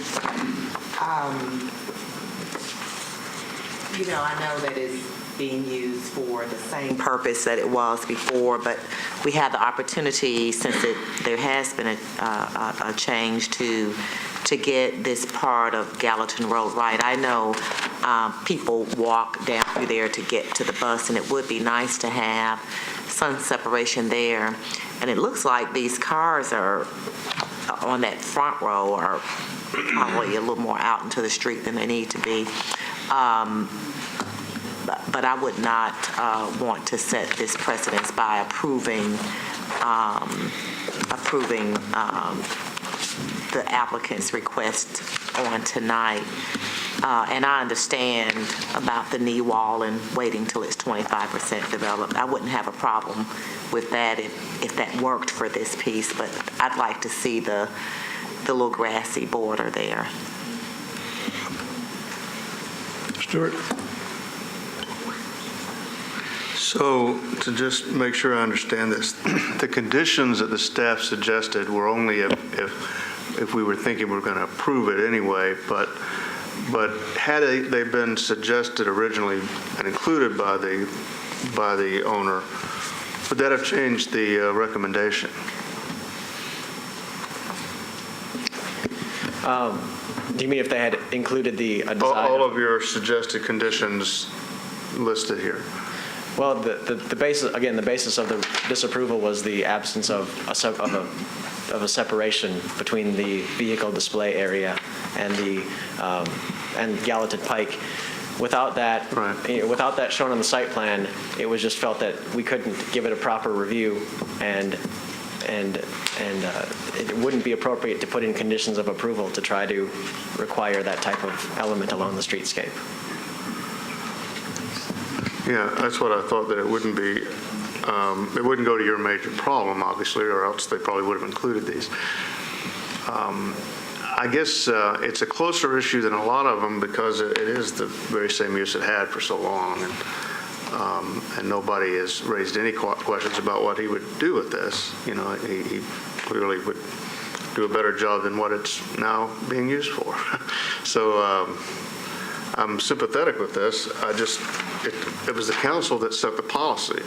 I know that it's being used for the same purpose that it was before, but we have the opportunity, since there has been a change, to get this part of Gallatin Road right. I know people walk down through there to get to the bus, and it would be nice to have some separation there. And it looks like these cars are on that front row are probably a little more out into the street than they need to be. But I would not want to set this precedence by approving the applicant's request on tonight. And I understand about the knee wall and waiting till it's 25% developed. I wouldn't have a problem with that if that worked for this piece, but I'd like to see the little grassy border there. Stuart? So to just make sure I understand this, the conditions that the staff suggested were only if we were thinking we were going to approve it anyway, but had they been suggested originally and included by the owner, would that have changed the recommendation? Do you mean if they had included the design? All of your suggested conditions listed here. Well, the basis of the disapproval was the absence of a separation between the vehicle display area and and Gallatin Pike. Without that, Right. Without that shown on the site plan, it was just felt that we couldn't give it a proper review, and it wouldn't be appropriate to put in conditions of approval to try to require that type of element along the streetscape. Yeah, that's what I thought, that it wouldn't be, it wouldn't go to your major problem, obviously, or else they probably would have included these. I guess it's a closer issue than a lot of them because it is the very same use it had for so long, and nobody has raised any questions about what he would do with this. You know, he clearly would do a better job than what it's now being used for. So I'm sympathetic with this. It was the council that set the policy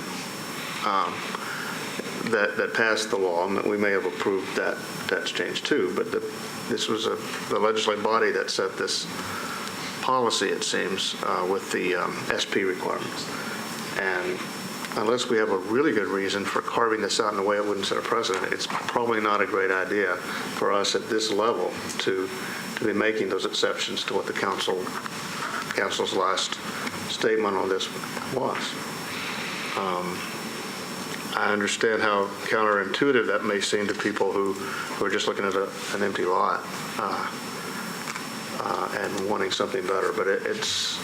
that passed the law, and that we may have approved that's changed too, but this was the legislative body that set this policy, it seems, with the SP requirements. And unless we have a really good reason for carving this out in a way it wouldn't set a precedent, it's probably not a great idea for us at this level to be making those exceptions to what the council's last statement on this was. I understand how counterintuitive that may seem to people who are just looking at an empty lot and wanting something better, but it's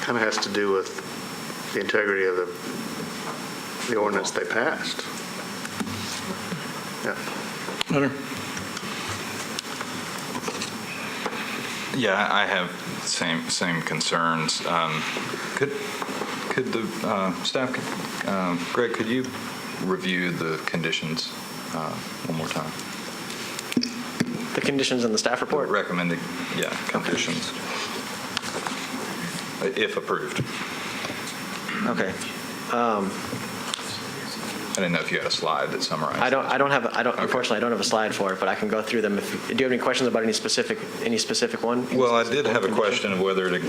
kind of has to do with the integrity of the ordinance they passed. Yeah. Hunter? Yeah, I have same concerns. Could the staff, Greg, could you review the conditions one more time? The conditions in the staff report? Recommended, yeah, conditions, if approved. Okay. I didn't know if you had a slide that summarized. Unfortunately, I don't have a slide for it, but I can go through them. Do you have any questions about any specific one? Well, I did have a question of whether it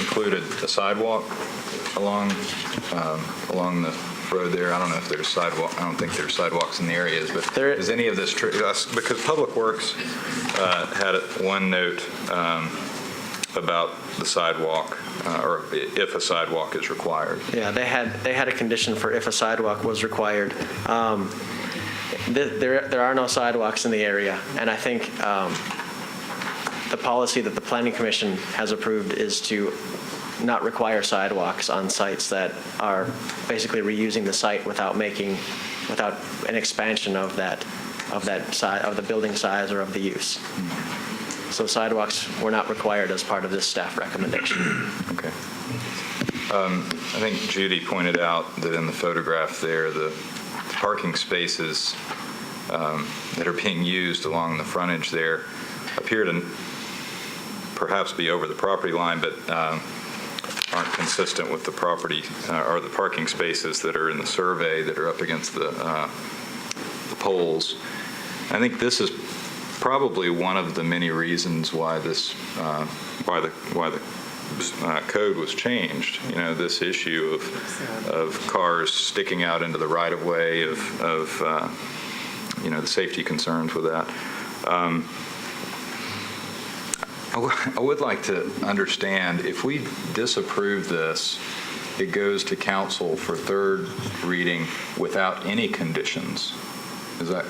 included a sidewalk along the road there. I don't know if there's sidewalk. I don't think there's sidewalks in the areas, but is any of this because Public Works had one note about the sidewalk, or if a sidewalk is required. Yeah, they had a condition for if a sidewalk was required. There are no sidewalks in the area, and I think the policy that the Planning Commission has approved is to not require sidewalks on sites that are basically reusing the site without an expansion of the building size or of the use. So sidewalks were not required as part of this staff recommendation. Okay. I think Judy pointed out that in the photograph there, the parking spaces that are being used along the frontage there appear to perhaps be over the property line, but aren't consistent with the property or the parking spaces that are in the survey that are up against the poles. I think this is probably one of the many reasons why why the code was changed. You know, this issue of cars sticking out into the right of way, of you know, the safety concerns with that. I would like to understand, if we disapprove this, it goes to council for third reading without any conditions. Is that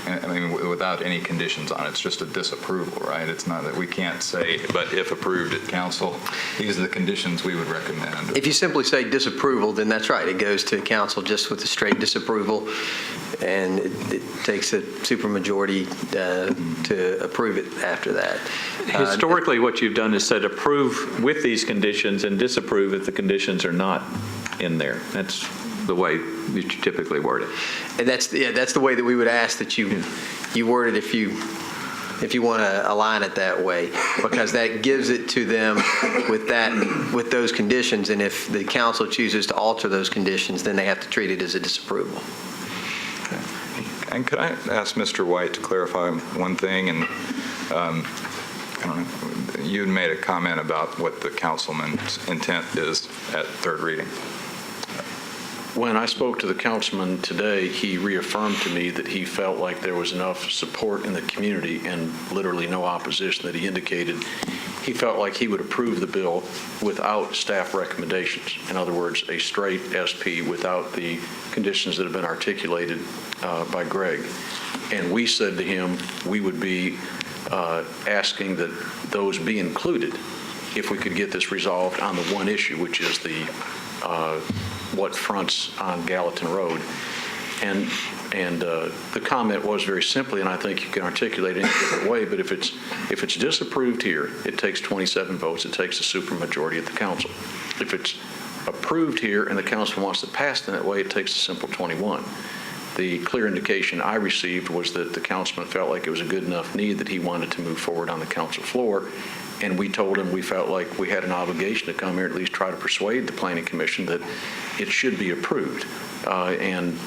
I mean, without any conditions on it. It's just a disapproval, right? It's not that we can't say, but if approved at council, these are the conditions we would recommend. If you simply say disapproval, then that's right. It goes to council just with a straight disapproval, and it takes a supermajority to approve it after that. Historically, what you've done is said approve with these conditions and disapprove if the conditions are not in there. That's the way that you typically word it. And that's the way that we would ask that you word it if you want to align it that way, because that gives it to them with those conditions. And if the council chooses to alter those conditions, then they have to treat it as a disapproval. And could I ask Mr. White to clarify one thing? And I don't know, you made a comment about what the councilman's intent is at third reading. When I spoke to the councilman today, he reaffirmed to me that he felt like there was enough support in the community and literally no opposition, that he indicated he felt like he would approve the bill without staff recommendations. In other words, a straight SP without the conditions that have been articulated by Greg. And we said to him we would be asking that those be included if we could get this resolved on the one issue, which is the what fronts on Gallatin Road. And the comment was very simply, and I think you can articulate it in a different way, but if it's disapproved here, it takes 27 votes. It takes a supermajority at the council. If it's approved here and the council wants to pass it in that way, it takes a simple 21. The clear indication I received was that the councilman felt like it was a good enough need that he wanted to move forward on the council floor. And we told him we felt like we had an obligation to come here and at least try to persuade the Planning Commission that it should be approved. And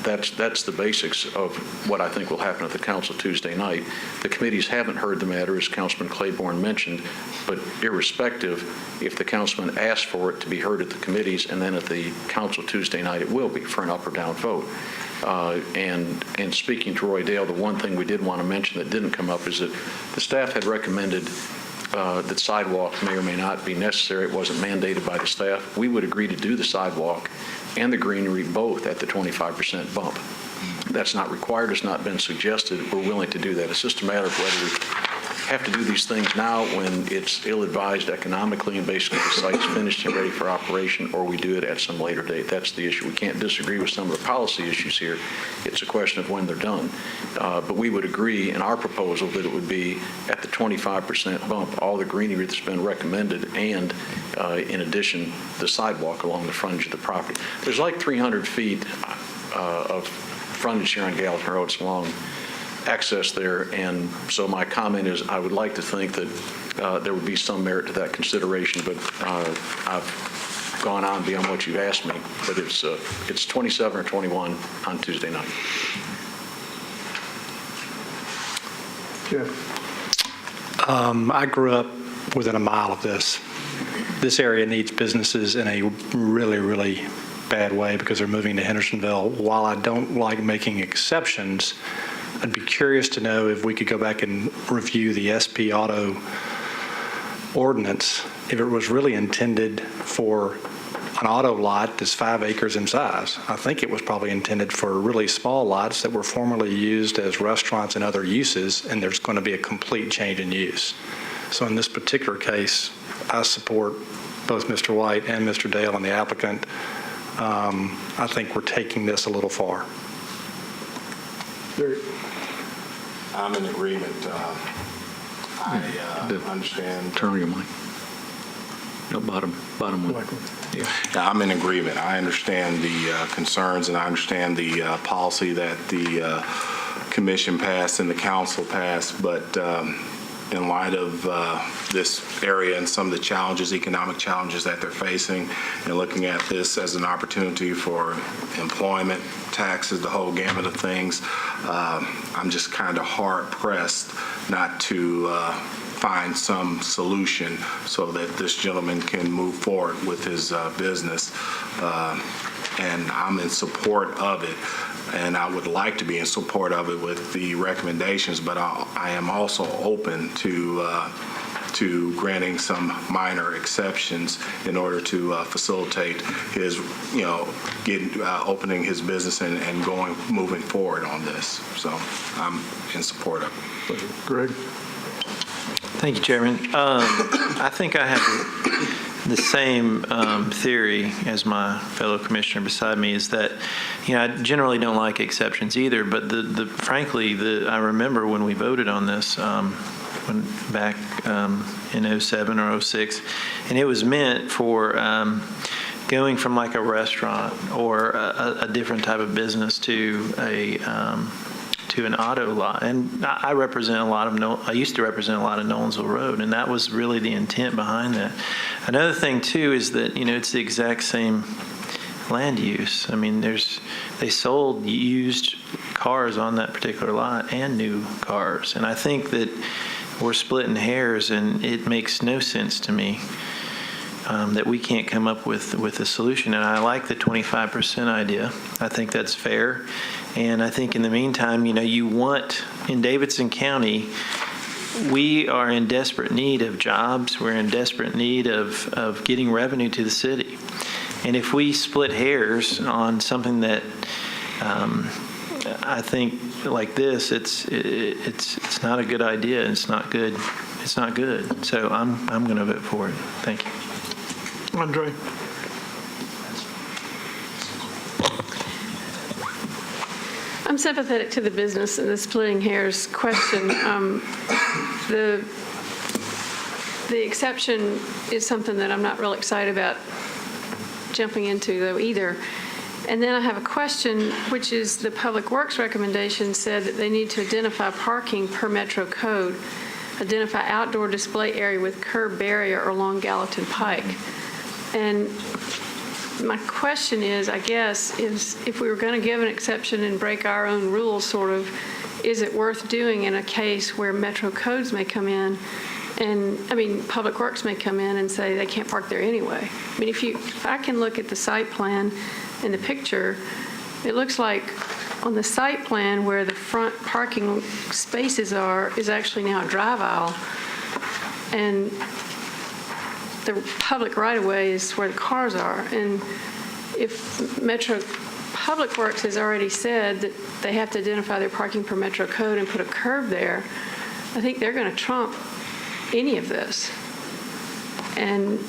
that's the basics of what I think will happen at the council Tuesday night. The committees haven't heard the matter, as Councilman Claiborne mentioned, but irrespective, if the councilman asks for it to be heard at the committees and then at the council Tuesday night, it will be for an up or down vote. And speaking to Roy Dale, the one thing we did want to mention that didn't come up is that the staff had recommended that sidewalk may or may not be necessary. It wasn't mandated by the staff. We would agree to do the sidewalk and the greenery both at the 25% bump. That's not required. It's not been suggested. We're willing to do that. It's just a matter of whether we have to do these things now when it's ill-advised economically and basically the site's finished and ready for operation, or we do it at some later date. That's the issue. We can't disagree with some of the policy issues here. It's a question of when they're done. But we would agree in our proposal that it would be at the 25% bump, all the greenery that's been recommended, and in addition, the sidewalk along the frontage of the property. There's like 300 feet of frontage here on Gallatin Road. It's long access there, and so my comment is I would like to think that there would be some merit to that consideration, but I've gone on beyond what you've asked me, but it's 27 or 21 on Tuesday night. I grew up within a mile of this. This area needs businesses in a really, really bad way because they're moving to Hendersonville. While I don't like making exceptions, I'd be curious to know if we could go back and review the SP Auto ordinance, if it was really intended for an auto lot that's 5 acres in size. I think it was probably intended for really small lots that were formerly used as restaurants and other uses, and there's going to be a complete change in use. So in this particular case, I support both Mr. White and Mr. Dale and the applicant. I think we're taking this a little far. I'm in agreement. I understand. Turn on your mic. No, bottom one. Yeah, I'm in agreement. I understand the concerns, and I understand the policy that the commission passed and the council passed, but in light of this area and some of the challenges, economic challenges that they're facing, and looking at this as an opportunity for employment, taxes, the whole gamut of things, I'm just kind of hard-pressed not to find some solution so that this gentleman can move forward with his business. And I'm in support of it. And I would like to be in support of it with the recommendations, but I am also open to to granting some minor exceptions in order to facilitate his, opening his business and moving forward on this. So I'm in support of it. Greg? Thank you, Chairman. I think I have the same theory as my fellow commissioner beside me, is that, I generally don't like exceptions either, but frankly, I remember when we voted on this back in 07 or 06, and it was meant for going from like a restaurant or a different type of business to an auto lot. And I represent I used to represent a lot of Nolensville Road, and that was really the intent behind that. Another thing too is that, it's the exact same land use. I mean, they sold used cars on that particular lot and new cars. And I think that we're splitting hairs, and it makes no sense to me that we can't come up with a solution. And I like the 25% idea. I think that's fair. And I think in the meantime, in Davidson County, we are in desperate need of jobs. We're in desperate need of getting revenue to the city. And if we split hairs on something that I think like this, it's not a good idea. It's not good. It's not good. So I'm going to vote for it. Thank you. Andre? I'm sympathetic to the business and the splitting hairs question. The exception is something that I'm not real excited about jumping into, though, either. And then I have a question, which is the Public Works recommendation said that they need to identify parking per Metro Code, identify outdoor display area with curb barrier along Gallatin Pike. And my question is, I guess, is if we were going to give an exception and break our own rules, sort of, is it worth doing in a case where Metro Codes may come in and, Public Works may come in and say they can't park there anyway? I mean, if I can look at the site plan in the picture, it looks like on the site plan where the front parking spaces are is actually now a drive aisle. And the public right-of-way is where the cars are. And if Metro Public Works has already said that they have to identify their parking per Metro Code and put a curb there, I think they're going to trump any of this. And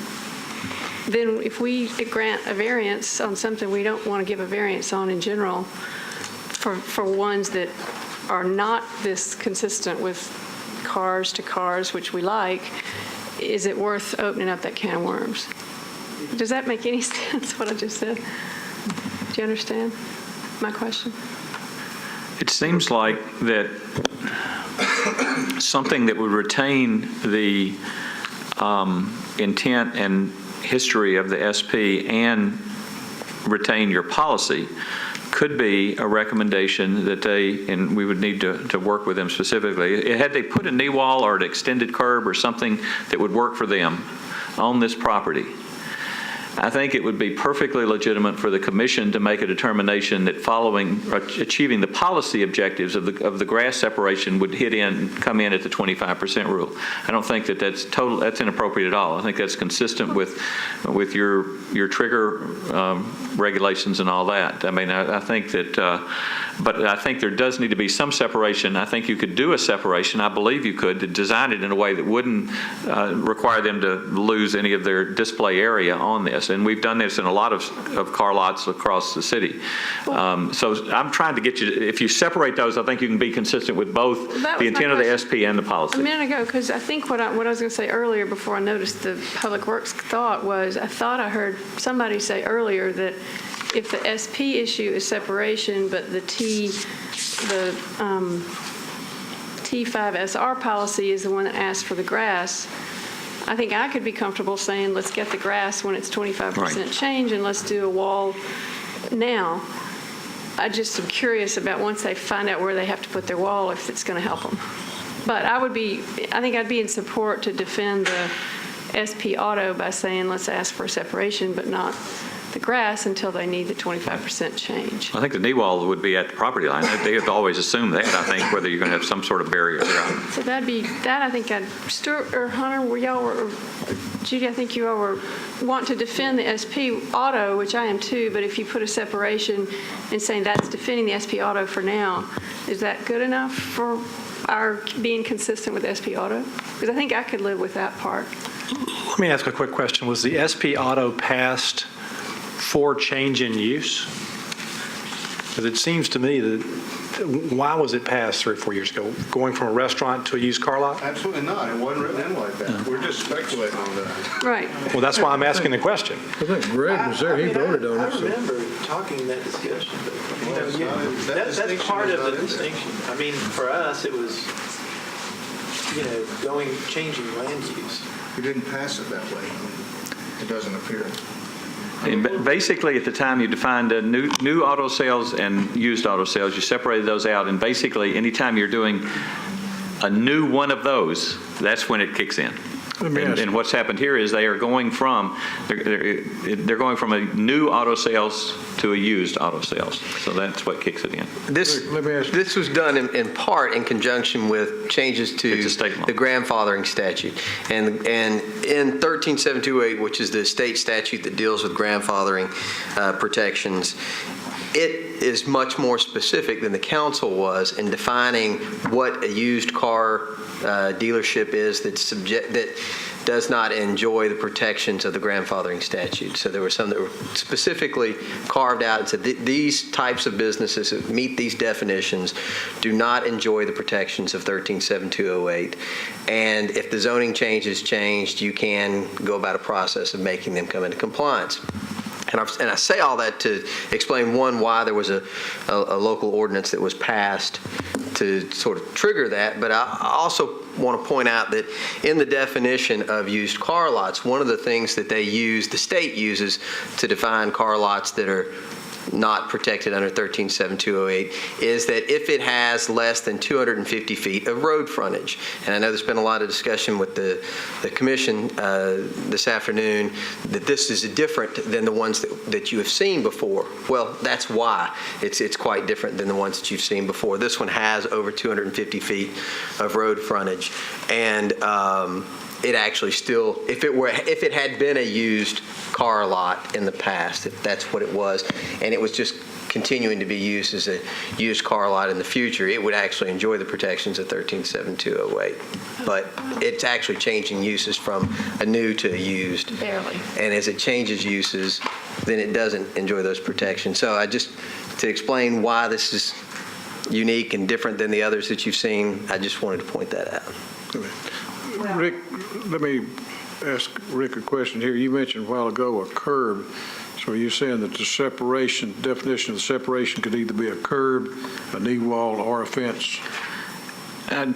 then if we grant a variance on something we don't want to give a variance on in general, for ones that are not this consistent with cars to cars, which we like, is it worth opening up that can of worms? Does that make any sense, what I just said? Do you understand my question? It seems like that something that would retain the intent and history of the SP and retain your policy could be a recommendation that and we would need to work with them specifically. Had they put a knee wall or an extended curb or something that would work for them on this property, I think it would be perfectly legitimate for the commission to make a determination that following achieving the policy objectives of the grass separation would come in at the 25% rule. I don't think that's inappropriate at all. I think that's consistent with your trigger regulations and all that. I think that, but I think there does need to be some separation. I think you could do a separation. I believe you could, to design it in a way that wouldn't require them to lose any of their display area on this. And we've done this in a lot of car lots across the city. So I'm trying to get you, if you separate those, I think you can be consistent with both the intent of the SP and the policy. A minute ago, because I think what I was going to say earlier before I noticed the Public Works thought was, I thought I heard somebody say earlier that if the SP issue is separation, but the T5SR policy is the one that asks for the grass, I think I could be comfortable saying, let's get the grass when it's 25% change and let's do a wall now. I just am curious about once they find out where they have to put their wall, if it's going to help them. But I think I'd be in support to defend the SP auto by saying, let's ask for a separation, but not the grass until they need the 25% change. I think the knee wall would be at the property line. They have always assumed that, I think, whether you're going to have some sort of barrier there. So that I think Stuart or Hunter, or Judy, I think you all were want to defend the SP Auto, which I am too, but if you put a separation and saying that's defending the SP Auto for now, is that good enough for our being consistent with SP Auto? Because I think I could live with that part. Let me ask a quick question. Was the SP Auto passed for change in use? Because it seems to me that, why was it passed 3 or 4 years ago? Going from a restaurant to a used car lot? Absolutely not. It wasn't written in like that. We're just speculating on that. Right. Well, that's why I'm asking the question. I think Greg was there, he voted on it. I remember talking that discussion, but that's part of the distinction. I mean, for us, it was, changing land use. We didn't pass it that way. It doesn't appear. And basically, at the time, you defined new auto sales and used auto sales. You separated those out, and basically, anytime you're doing a new one of those, that's when it kicks in. And what's happened here is they are going from they're going from a new auto sales to a used auto sales. So that's what kicks it in. This was done in part in conjunction with changes to the grandfathering statute. And in 13728, which is the state statute that deals with grandfathering protections, it is much more specific than the council was in defining what a used car dealership is that does not enjoy the protections of the grandfathering statute. So there were some that were specifically carved out and said these types of businesses that meet these definitions do not enjoy the protections of 13728. And if the zoning change is changed, you can go about a process of making them come into compliance. And I say all that to explain, one, why there was a local ordinance that was passed to sort of trigger that. But I also want to point out that in the definition of used car lots, one of the things that the state uses to define car lots that are not protected under 13728 is that if it has less than 250 feet of road frontage. And I know there's been a lot of discussion with the commission this afternoon that this is different than the ones that you have seen before. Well, that's why it's quite different than the ones that you've seen before. This one has over 250 feet of road frontage, and it actually still, if it had been a used car lot in the past, if that's what it was, and it was just continuing to be used as a used car lot in the future, it would actually enjoy the protections of 13728. But it's actually changing uses from a new to a used. Barely. And as it changes uses, then it doesn't enjoy those protections. So to explain why this is unique and different than the others that you've seen, I just wanted to point that out. Rick, let me ask Rick a question here. You mentioned a while ago a curb. So are you saying that the definition of the separation could either be a curb, a knee wall, or a fence?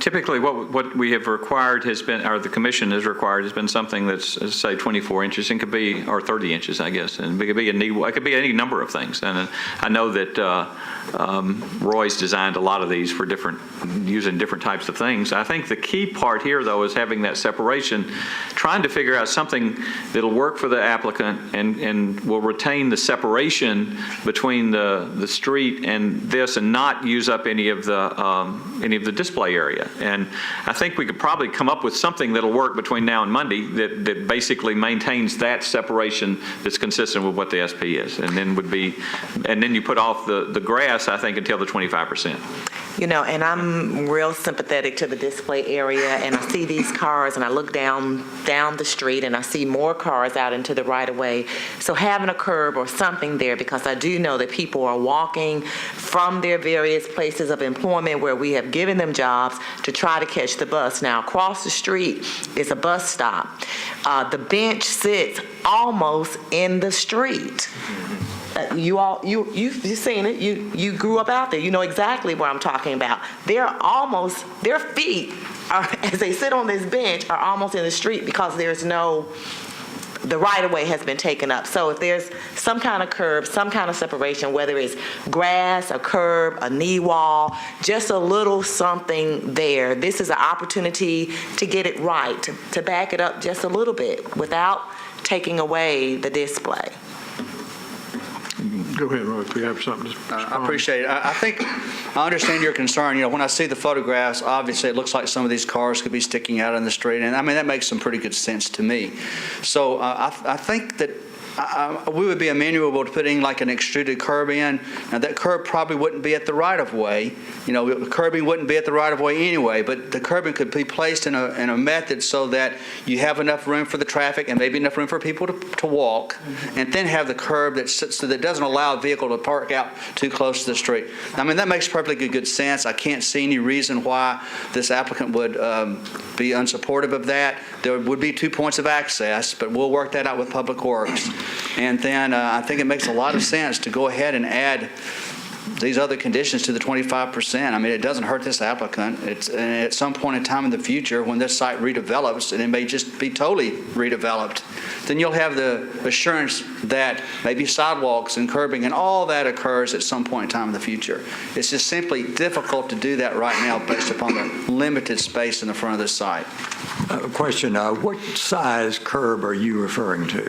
Typically, what we have required has been, or the commission has required, has been something that's, say, 24 inches and could be, or 30 inches, I guess, and it could be it could be any number of things. And I know that Roy's designed a lot of these for using different types of things. I think the key part here, though, is having that separation, trying to figure out something that'll work for the applicant and will retain the separation between the street and this, and not use up any of the display area. And I think we could probably come up with something that'll work between now and Monday that basically maintains that separation that's consistent with what the SP is, and then you put off the grass, I think, until the 25%. And I'm real sympathetic to the display area, and I see these cars, and I look down the street, and I see more cars out into the right-of-way. So having a curb or something there, because I do know that people are walking from their various places of employment where we have given them jobs to try to catch the bus. Now, across the street is a bus stop. The bench sits almost in the street. You've seen it. You grew up out there. You know exactly what I'm talking about. Their feet are, as they sit on this bench, are almost in the street because the right-of-way has been taken up. So if there's some kind of curb, some kind of separation, whether it's grass, a curb, a knee wall, just a little something there, this is an opportunity to get it right, to back it up just a little bit without taking away the display. Go ahead, Roy, if you have something to I appreciate it. I think, I understand your concern. You know, when I see the photographs, obviously it looks like some of these cars could be sticking out in the street, and I mean, that makes some pretty good sense to me. So I think that we would be amenable to putting like an extruded curb in. Now, that curb probably wouldn't be at the right-of-way. You know, the curbing wouldn't be at the right-of-way anyway, but the curbing could be placed in a method so that you have enough room for the traffic and maybe enough room for people to walk, and then have the curb that sits, so that doesn't allow a vehicle to park out too close to the street. I mean, that makes perfectly good sense. I can't see any reason why this applicant would be unsupportive of that. There would be 2 points of access, but we'll work that out with Public Works. And then I think it makes a lot of sense to go ahead and add these other conditions to the 25%. I mean, it doesn't hurt this applicant. And at some point in time in the future, when this site redevelops, and it may just be totally redeveloped, then you'll have the assurance that maybe sidewalks and curbing and all that occurs at some point in time in the future. It's just simply difficult to do that right now based upon the limited space in the front of this site. Question, what size curb are you referring to?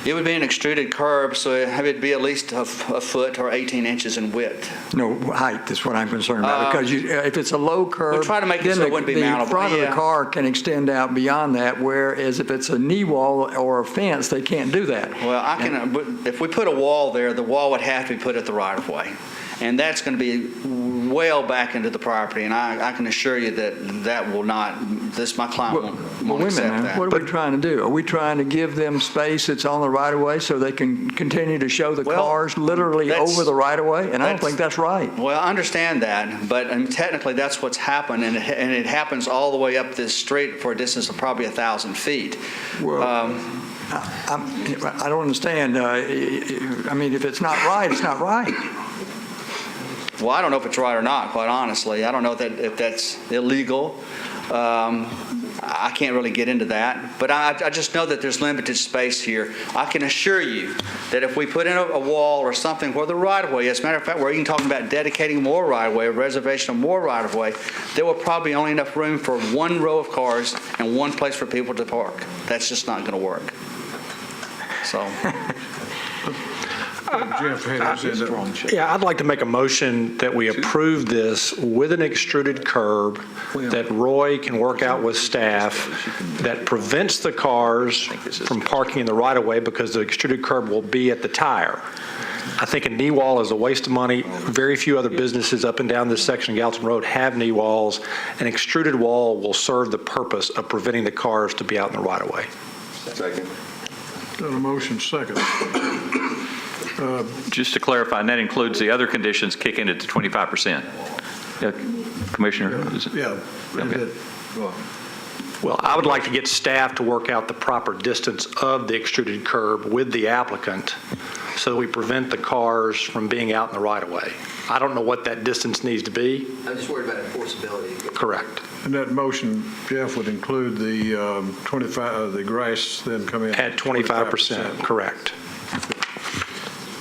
It would be an extruded curb, so it would be at least a foot or 18 inches in width. No, height is what I'm concerned about, because if it's a low curb, We'll try to make it so it wouldn't be mountable. the front of Yeah. the car can extend out beyond that, whereas if it's a knee wall or a fence, they can't do that. Well, if we put a wall there, the wall would have to be put at the right-of-way. And that's going to be well back into the property, and I can assure you that will not, my client won't Wait a accept minute, that. what are we trying to do? Are we trying to give them space that's on the right-of-way so they can continue to show the Well, cars literally that's- over the right-of-way? And I don't think that's right. Well, I understand that, but technically that's what's happened, and it happens all the way up this street for a distance of probably 1,000 feet. Well, I don't understand. I mean, if it's not right, it's not right. Well, I don't know if it's right or not, quite honestly. I don't know if that's illegal. I can't really get into that. But I just know that there's limited space here. I can assure you that if we put in a wall or something where the right-of-way, as a matter of fact, we're even talking about dedicating more right-of-way, a reservation of more right-of-way, there will probably only enough room for one row of cars and one place for people to park. That's just not going to work. So... Jeff had his hand up. Yeah, I'd like to make a motion that we approve this with an extruded curb that Roy can work out with staff that prevents the cars from parking in the right-of-way because the extruded curb will be at the tire. I think a knee wall is a waste of money. Very few other businesses up and down this section of Gallatin Road have knee walls. An extruded wall will serve the purpose of preventing the cars to be out in the right-of-way. Second. Got a motion second. Just to clarify, and that includes the other conditions kicking it to 25%. Commissioner? Yeah. Okay. Well, I would like to get staff to work out the proper distance of the extruded curb with the applicant so that we prevent the cars from being out in the right-of-way. I don't know what that distance needs to be. I'm just worried about enforceability. Correct. And that motion, Jeff, would include the 25, the grass then come in? At 25%, correct.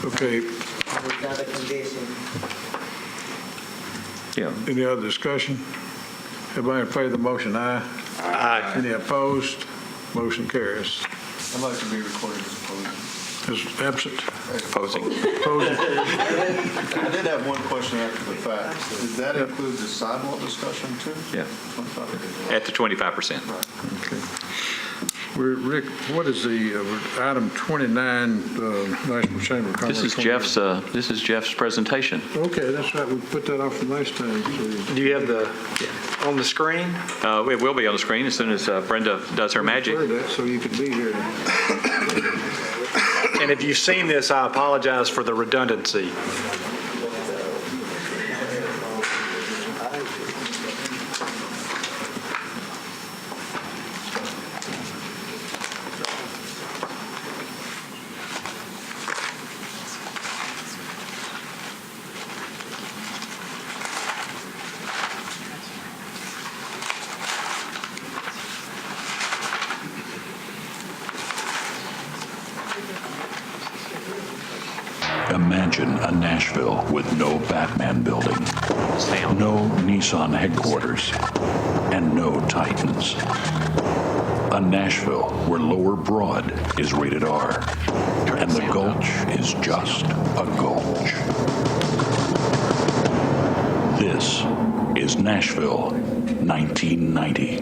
Okay, With other conditions. Yeah. any other discussion? Everybody in favor of the motion, aye? Aye. Any opposed? Motion carries. I'd like to be recorded as opposed. Is absent? Opposing. Opposing? I did have one question after the fact. Did that include the sidewalk discussion too? Yeah. At the 25%. Rick, what is the item 29, National Chamber of Commerce? This is Jeff's presentation. Okay, that's right. We put that off the last time. Do you have the, on the screen? It will be on the screen as soon as Brenda does her magic. Heard that, so you could be here. And if you've seen this, I apologize for the redundancy. Imagine a Nashville with no Batman building, no Nissan headquarters, and no Titans. A Nashville where Lower Broad is rated R. And the Gulch is just a gulch. This is Nashville, 1990.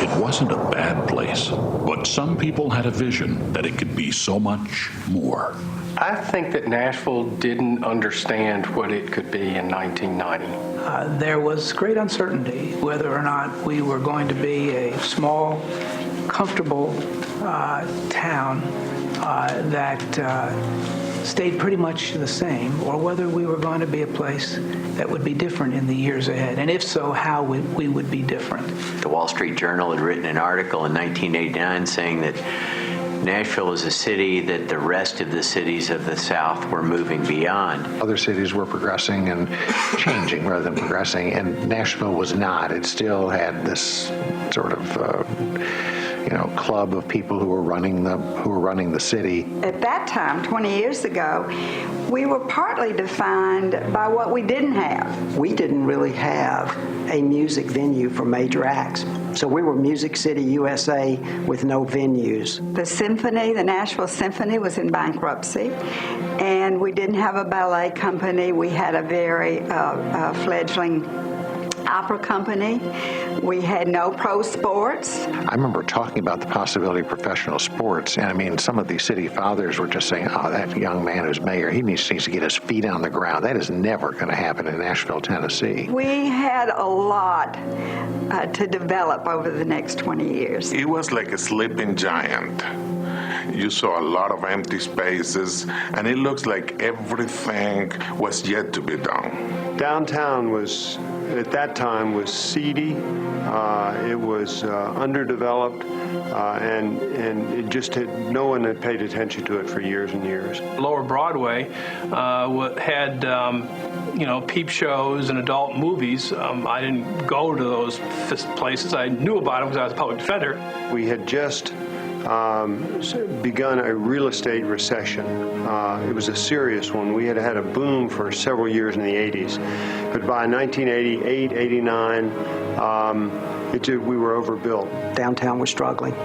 It wasn't a bad place, but some people had a vision that it could be so much more. I think that Nashville didn't understand what it could be in 1990. There was great uncertainty whether or not we were going to be a small, comfortable town that stayed pretty much the same, or whether we were going to be a place that would be different in the years ahead. And if so, how we would be different. The Wall Street Journal had written an article in 1989 saying that Nashville is a city that the rest of the cities of the South were moving beyond. Other cities were progressing and changing rather than progressing, and Nashville was not. It still had this sort of club of people who were running the city. At that time, 20 years ago, we were partly defined by what we didn't have. We didn't really have a music venue for major acts. So we were Music City, USA, with no venues. The Nashville Symphony was in bankruptcy, and we didn't have a ballet company. We had a very fledgling opera company. We had no pro sports. I remember talking about the possibility of professional sports, and I mean, some of these city fathers were just saying, oh, that young man who's mayor, he needs to get his feet on the ground. That is never going to happen in Nashville, Tennessee. We had a lot to develop over the next 20 years. It was like a sleeping giant. You saw a lot of empty spaces, and it looks like everything was yet to be done. Downtown at that time was seedy. It was underdeveloped, and it just no one had paid attention to it for years and years. Lower Broadway had peep shows and adult movies. I didn't go to those places. I knew about them because I was a public defender. We had just begun a real estate recession. It was a serious one. We had had a boom for several years in the 80s. But by 1988, 89, we were overbuilt. Downtown was struggling.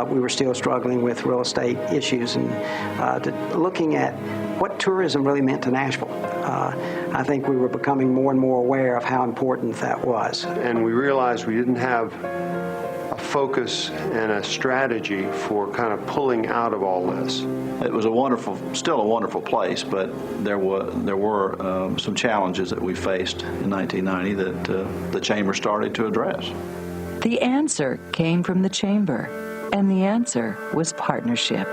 We were still struggling with real estate issues and looking at what tourism really meant to Nashville. I think we were becoming more and more aware of how important that was. And we realized we didn't have a focus and a strategy for kind of pulling out of all this. It was still a wonderful place, but there were some challenges that we faced in 1990 that the Chamber started to address. The answer came from the Chamber, and the answer was partnership.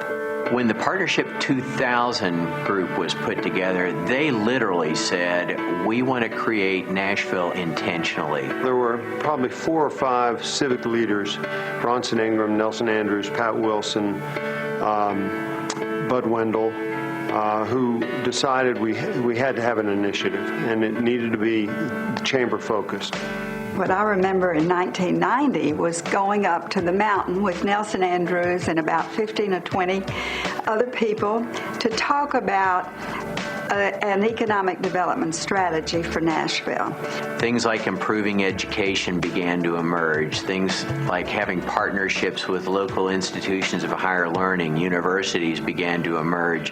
When the Partnership 2000 group was put together, they literally said, we want to create Nashville intentionally. There were probably 4 or 5 civic leaders, Bronson Ingram, Nelson Andrews, Pat Wilson, Bud Wendell, who decided we had to have an initiative, and it needed to be chamber focused. What I remember in 1990 was going up to the mountain with Nelson Andrews and about 15 or 20 other people to talk about an economic development strategy for Nashville. Things like improving education began to emerge. Things like having partnerships with local institutions of higher learning, universities began to emerge.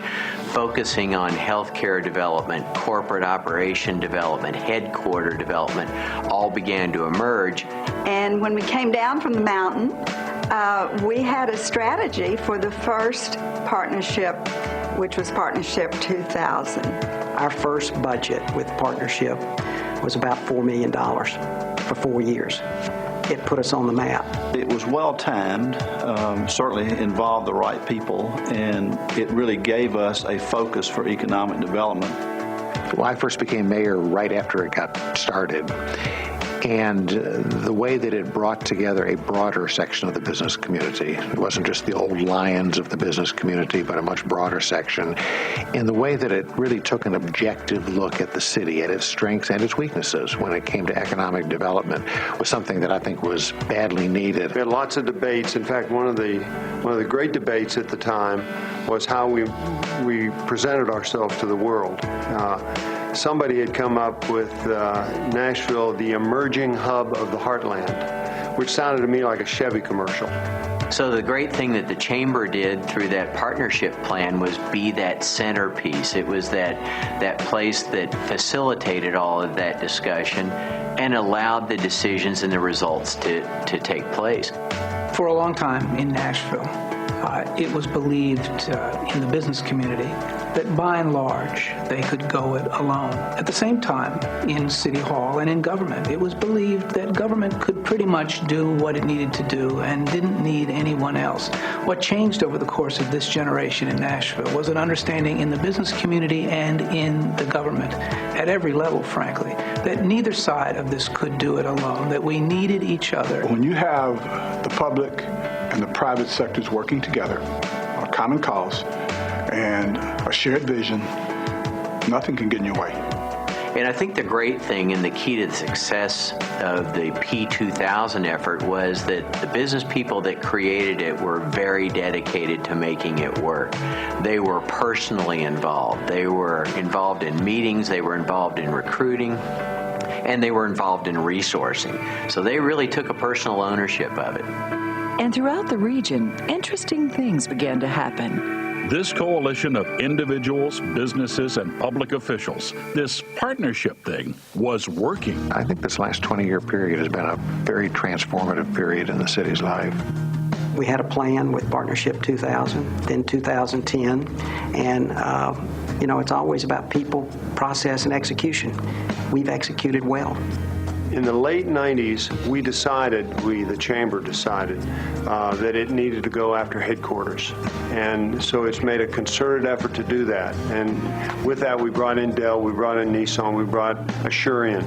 Focusing on healthcare development, corporate operation development, headquarter development, all began to emerge. And when we came down from the mountain, we had a strategy for the first partnership, which was Partnership 2000. Our first budget with Partnership was about $4 million for 4 years. It put us on the map. It was well-timed, certainly involved the right people, and it really gave us a focus for economic development. Well, I first became mayor right after it got started. And the way that it brought together a broader section of the business community. It wasn't just the old lions of the business community, but a much broader section. And the way that it really took an objective look at the city, at its strengths and its weaknesses when it came to economic development was something that I think was badly needed. We had lots of debates. In fact, one of the great debates at the time was how we presented ourselves to the world. Somebody had come up with Nashville, the emerging hub of the heartland. which sounded to me like a Chevy commercial. So the great thing that the Chamber did through that partnership plan was be that centerpiece. It was that place that facilitated all of that discussion and allowed the decisions and the results to take place. For a long time in Nashville, it was believed in the business community that by and large they could go it alone. At the same time, in City Hall and in government, it was believed that government could pretty much do what it needed to do and didn't need anyone else. What changed over the course of this generation in Nashville was an understanding in the business community and in the government, at every level, frankly, that neither side of this could do it alone, that we needed each other. When you have the public and the private sectors working together on a common cause and a shared vision, nothing can get in your way. And I think the great thing and the key to the success of the P2000 effort was that the business people that created it were very dedicated to making it work. They were personally involved. They were involved in meetings, they were involved in recruiting, and they were involved in resourcing. So they really took a personal ownership of it. And throughout the region, interesting things began to happen. This coalition of individuals, businesses, and public officials, this partnership thing, was working. I think this last 20-year period has been a very transformative period in the city's life. We had a plan with Partnership 2000, then 2010, and it's always about people, process, and execution. We've executed well. In the late 90s, the Chamber decided that it needed to go after headquarters. And so it's made a concerted effort to do that. And with that, we brought in Dell, we brought in Nissan, we brought Asurion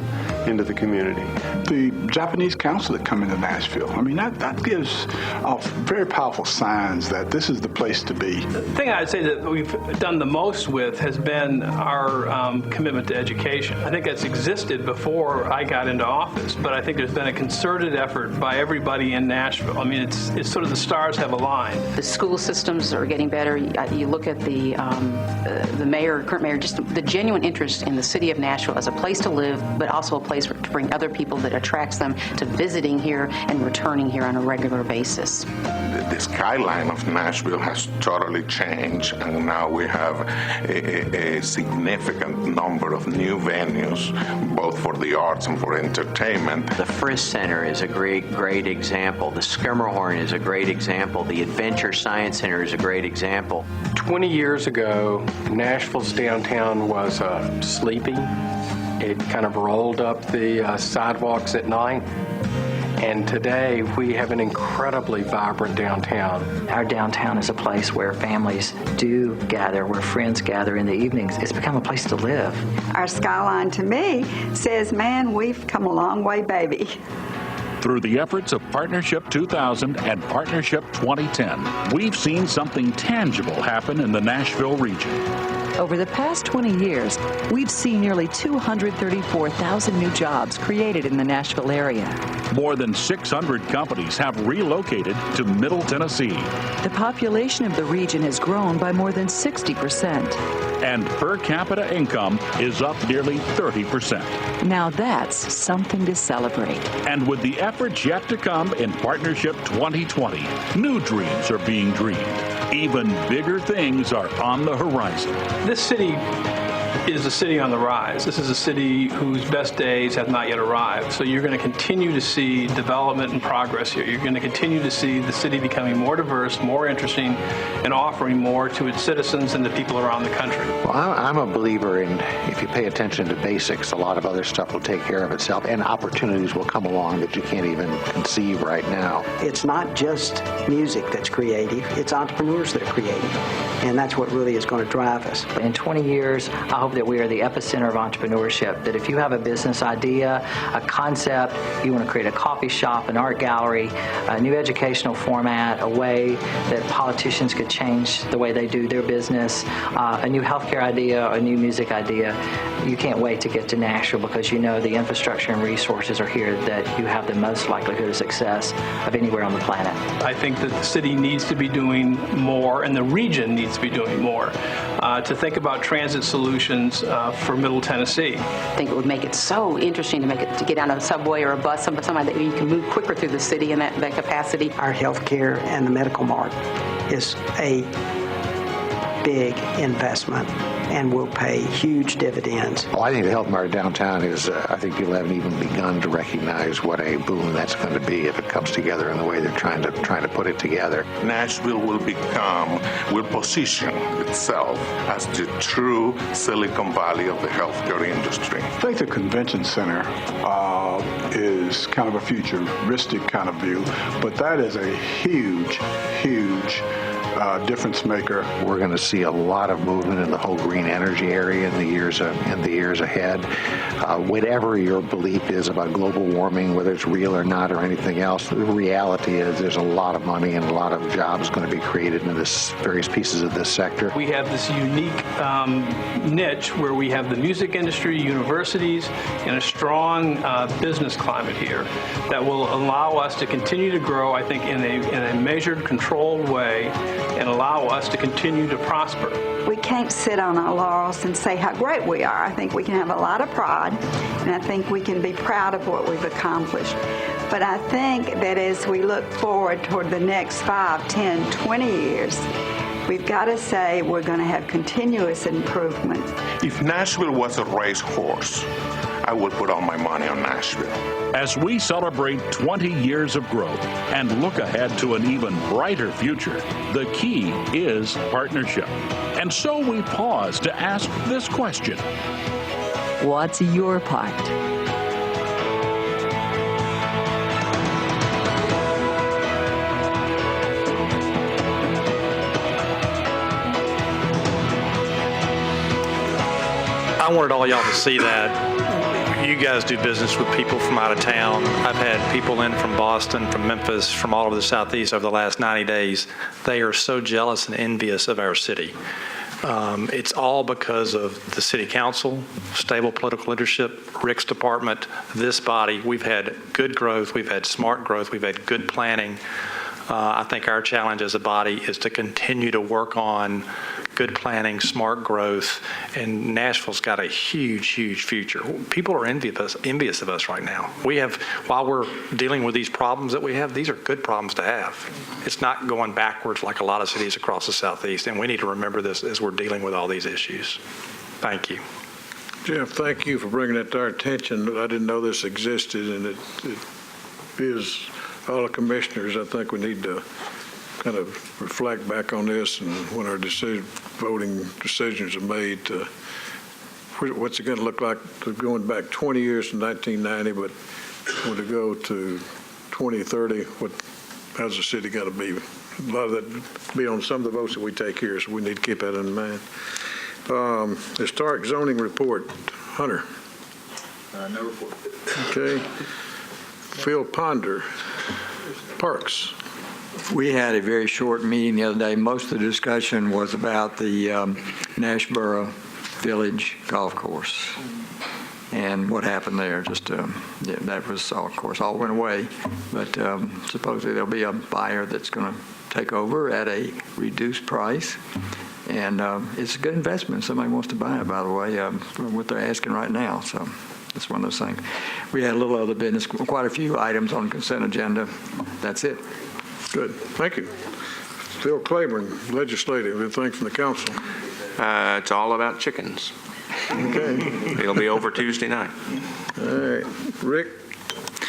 into the community. The Japanese council that come into Nashville, that gives off very powerful signs that this is the place to be. The thing I'd say that we've done the most with has been our commitment to education. I think that's existed before I got into office, but I think there's been a concerted effort by everybody in Nashville. It's sort of the stars have aligned. The school systems are getting better. You look at the mayor, current mayor, just the genuine interest in the city of Nashville as a place to live, but also a place to bring other people that attracts them to visiting here and returning here on a regular basis. The skyline of Nashville has totally changed, and now we have a significant number of new venues, both for the arts and for entertainment. The Frisch Center is a great example. The Skirmerhorn is a great example. The Adventure Science Center is a great example. 20 years ago, Nashville's downtown was sleepy. It kind of rolled up the sidewalks at night. And today, we have an incredibly vibrant downtown. Our downtown is a place where families do gather, where friends gather in the evenings. It's become a place to live. Our skyline, to me, says, man, we've come a long way, baby. Through the efforts of Partnership 2000 and Partnership 2010, we've seen something tangible happen in the Nashville region. Over the past 20 years, we've seen nearly 234,000 new jobs created in the Nashville area. More than 600 companies have relocated to Middle Tennessee. The population of the region has grown by more than 60%. And per capita income is up nearly 30%. Now that's something to celebrate. And with the efforts yet to come in Partnership 2020, new dreams are being dreamed. Even bigger things are on the horizon. This city is a city on the rise. This is a city whose best days have not yet arrived. So you're going to continue to see development and progress here. You're going to continue to see the city becoming more diverse, more interesting, and offering more to its citizens and the people around the country. Well, I'm a believer in if you pay attention to basics, a lot of other stuff will take care of itself, and opportunities will come along that you can't even conceive right now. It's not just music that's creative, it's entrepreneurs that are creative, and that's what really is going to drive us. In 20 years, I hope that we are the epicenter of entrepreneurship, that if you have a business idea, a concept, you want to create a coffee shop, an art gallery, a new educational format, a way that politicians could change the way they do their business, a new healthcare idea, a new music idea, you can't wait to get to Nashville because you know the infrastructure and resources are here that you have the most likelihood of success of anywhere on the planet. I think that the city needs to be doing more and the region needs to be doing more to think about transit solutions options for Middle Tennessee. I think it would make it so interesting to get on a subway or a bus, somebody that you can move quicker through the city in that capacity. Our health care and the medical mart is a big investment and will pay huge dividends. Well, I think the Health Mart downtown is, I think people haven't even begun to recognize what a boon that's going to be if it comes together in the way they're trying to put it together. Nashville will position itself as the true Silicon Valley of the healthcare industry. I think the convention center is kind of a futuristic kind of view, but that is a huge difference maker. We're going to see a lot of movement in the whole green energy area in the years ahead. Whatever your belief is about global warming, whether it's real or not or anything else, the reality is there's a lot of money and a lot of jobs going to be created in this various pieces of this sector. We have this unique niche where we have the music industry, universities, and a strong business climate here that will allow us to continue to grow, I think, in a measured, controlled way, and allow us to continue to prosper. We can't sit on our laurels and say how great we are. I think we can have a lot of pride, and I think we can be proud of what we've accomplished. But I think that as we look forward toward the next 5, 10, 20 years, we've got to say we're going to have continuous improvement. If Nashville was a racehorse, I would put all my money on Nashville. As we celebrate 20 years of growth and look ahead to an even brighter future, the key is partnership. And so we pause to ask this question. What's your part? I wanted all y'all to see that. You guys do business with people from out of town. I've had people in from Boston, from Memphis, from all over the Southeast over the last 90 days. They are so jealous and envious of our city. It's all because of the city council, stable political leadership, Rick's department, this body. We've had good growth. We've had smart growth. We've had good planning. I think our challenge as a body is to continue to work on good planning, smart growth, and Nashville's got a huge, huge future. People are envious of us right now. While we're dealing with these problems that we have, these are good problems to have. It's not going backwards like a lot of cities across the Southeast, and we need to remember this as we're dealing with all these issues. Thank you. Jeff, thank you for bringing that to our attention. I didn't know this existed, and it is all the commissioners. I think we need to kind of reflect back on this, and when our voting decisions are made, what's it going to look like going back 20 years from 1990, but when to go to 2030, how's the city going to be? A lot of that be on some of the votes that we take here, so we need to keep that in mind. Historic zoning report. Hunter. No report. Okay. Phil Ponder. Parks. We had a very short meeting the other day. Most of the discussion was about the Nashboro Village Golf Course and what happened there. That was, of course, all went away. But supposedly there'll be a buyer that's going to take over at a reduced price. And it's a good investment. Somebody wants to buy it, by the way, for what they're asking right now. So it's one of those things. We had a little other business, quite a few items on the consent agenda. That's it. Good. Thank you. Phil Claiborne, legislative. Anything from the council? It's all about chickens. Okay. It'll be over Tuesday night. All right. Rick,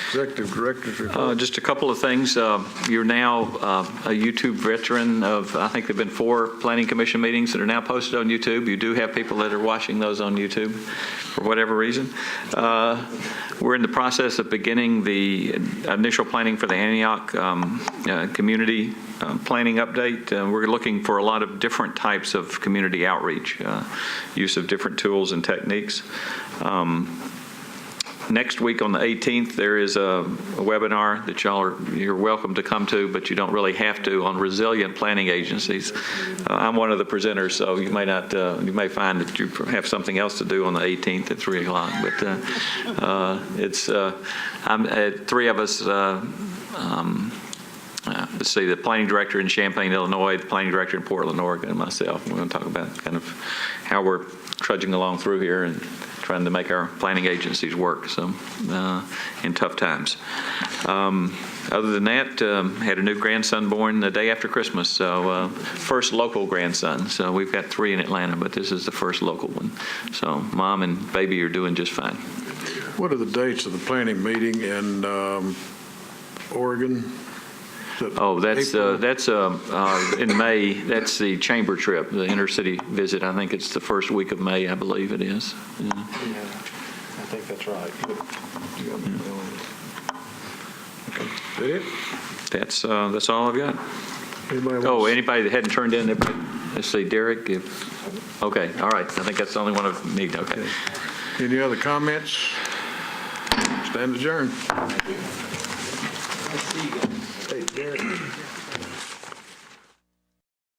Executive Director's report. Just a couple of things. You're now a YouTube veteran of, I think there have been 4 Planning Commission meetings that are now posted on YouTube. You do have people that are watching those on YouTube for whatever reason. We're in the process of beginning the initial planning for the Antioch community planning update. We're looking for a lot of different types of community outreach, use of different tools and techniques. Next week on the 18th, there is a webinar that you're welcome to come to, but you don't really have to, on resilient planning agencies. I'm one of the presenters, so you may find that you have something else to do on the 18th at 3 o'clock. But it's 3 of us let's see, the planning director in Champaign, Illinois, the planning director in Portland, Oregon, and myself. We're going to talk about kind of how we're trudging along through here and trying to make our planning agencies work in tough times. Other than that, had a new grandson born the day after Christmas, so first local grandson. So we've got 3 in Atlanta, but this is the first local one. So mom and baby are doing just fine. What are the dates of the planning meeting in Oregon? Oh, that's in May. That's the chamber trip, the intercity visit. I think it's the first week of May, I believe it is. Yeah. I think that's right. That's it? That's all I've got. Anybody that hadn't turned in, let's see, Derek. Okay, all right. I think that's the only one of me. Okay. Any other comments? Stand adjourned. Hey, Derek.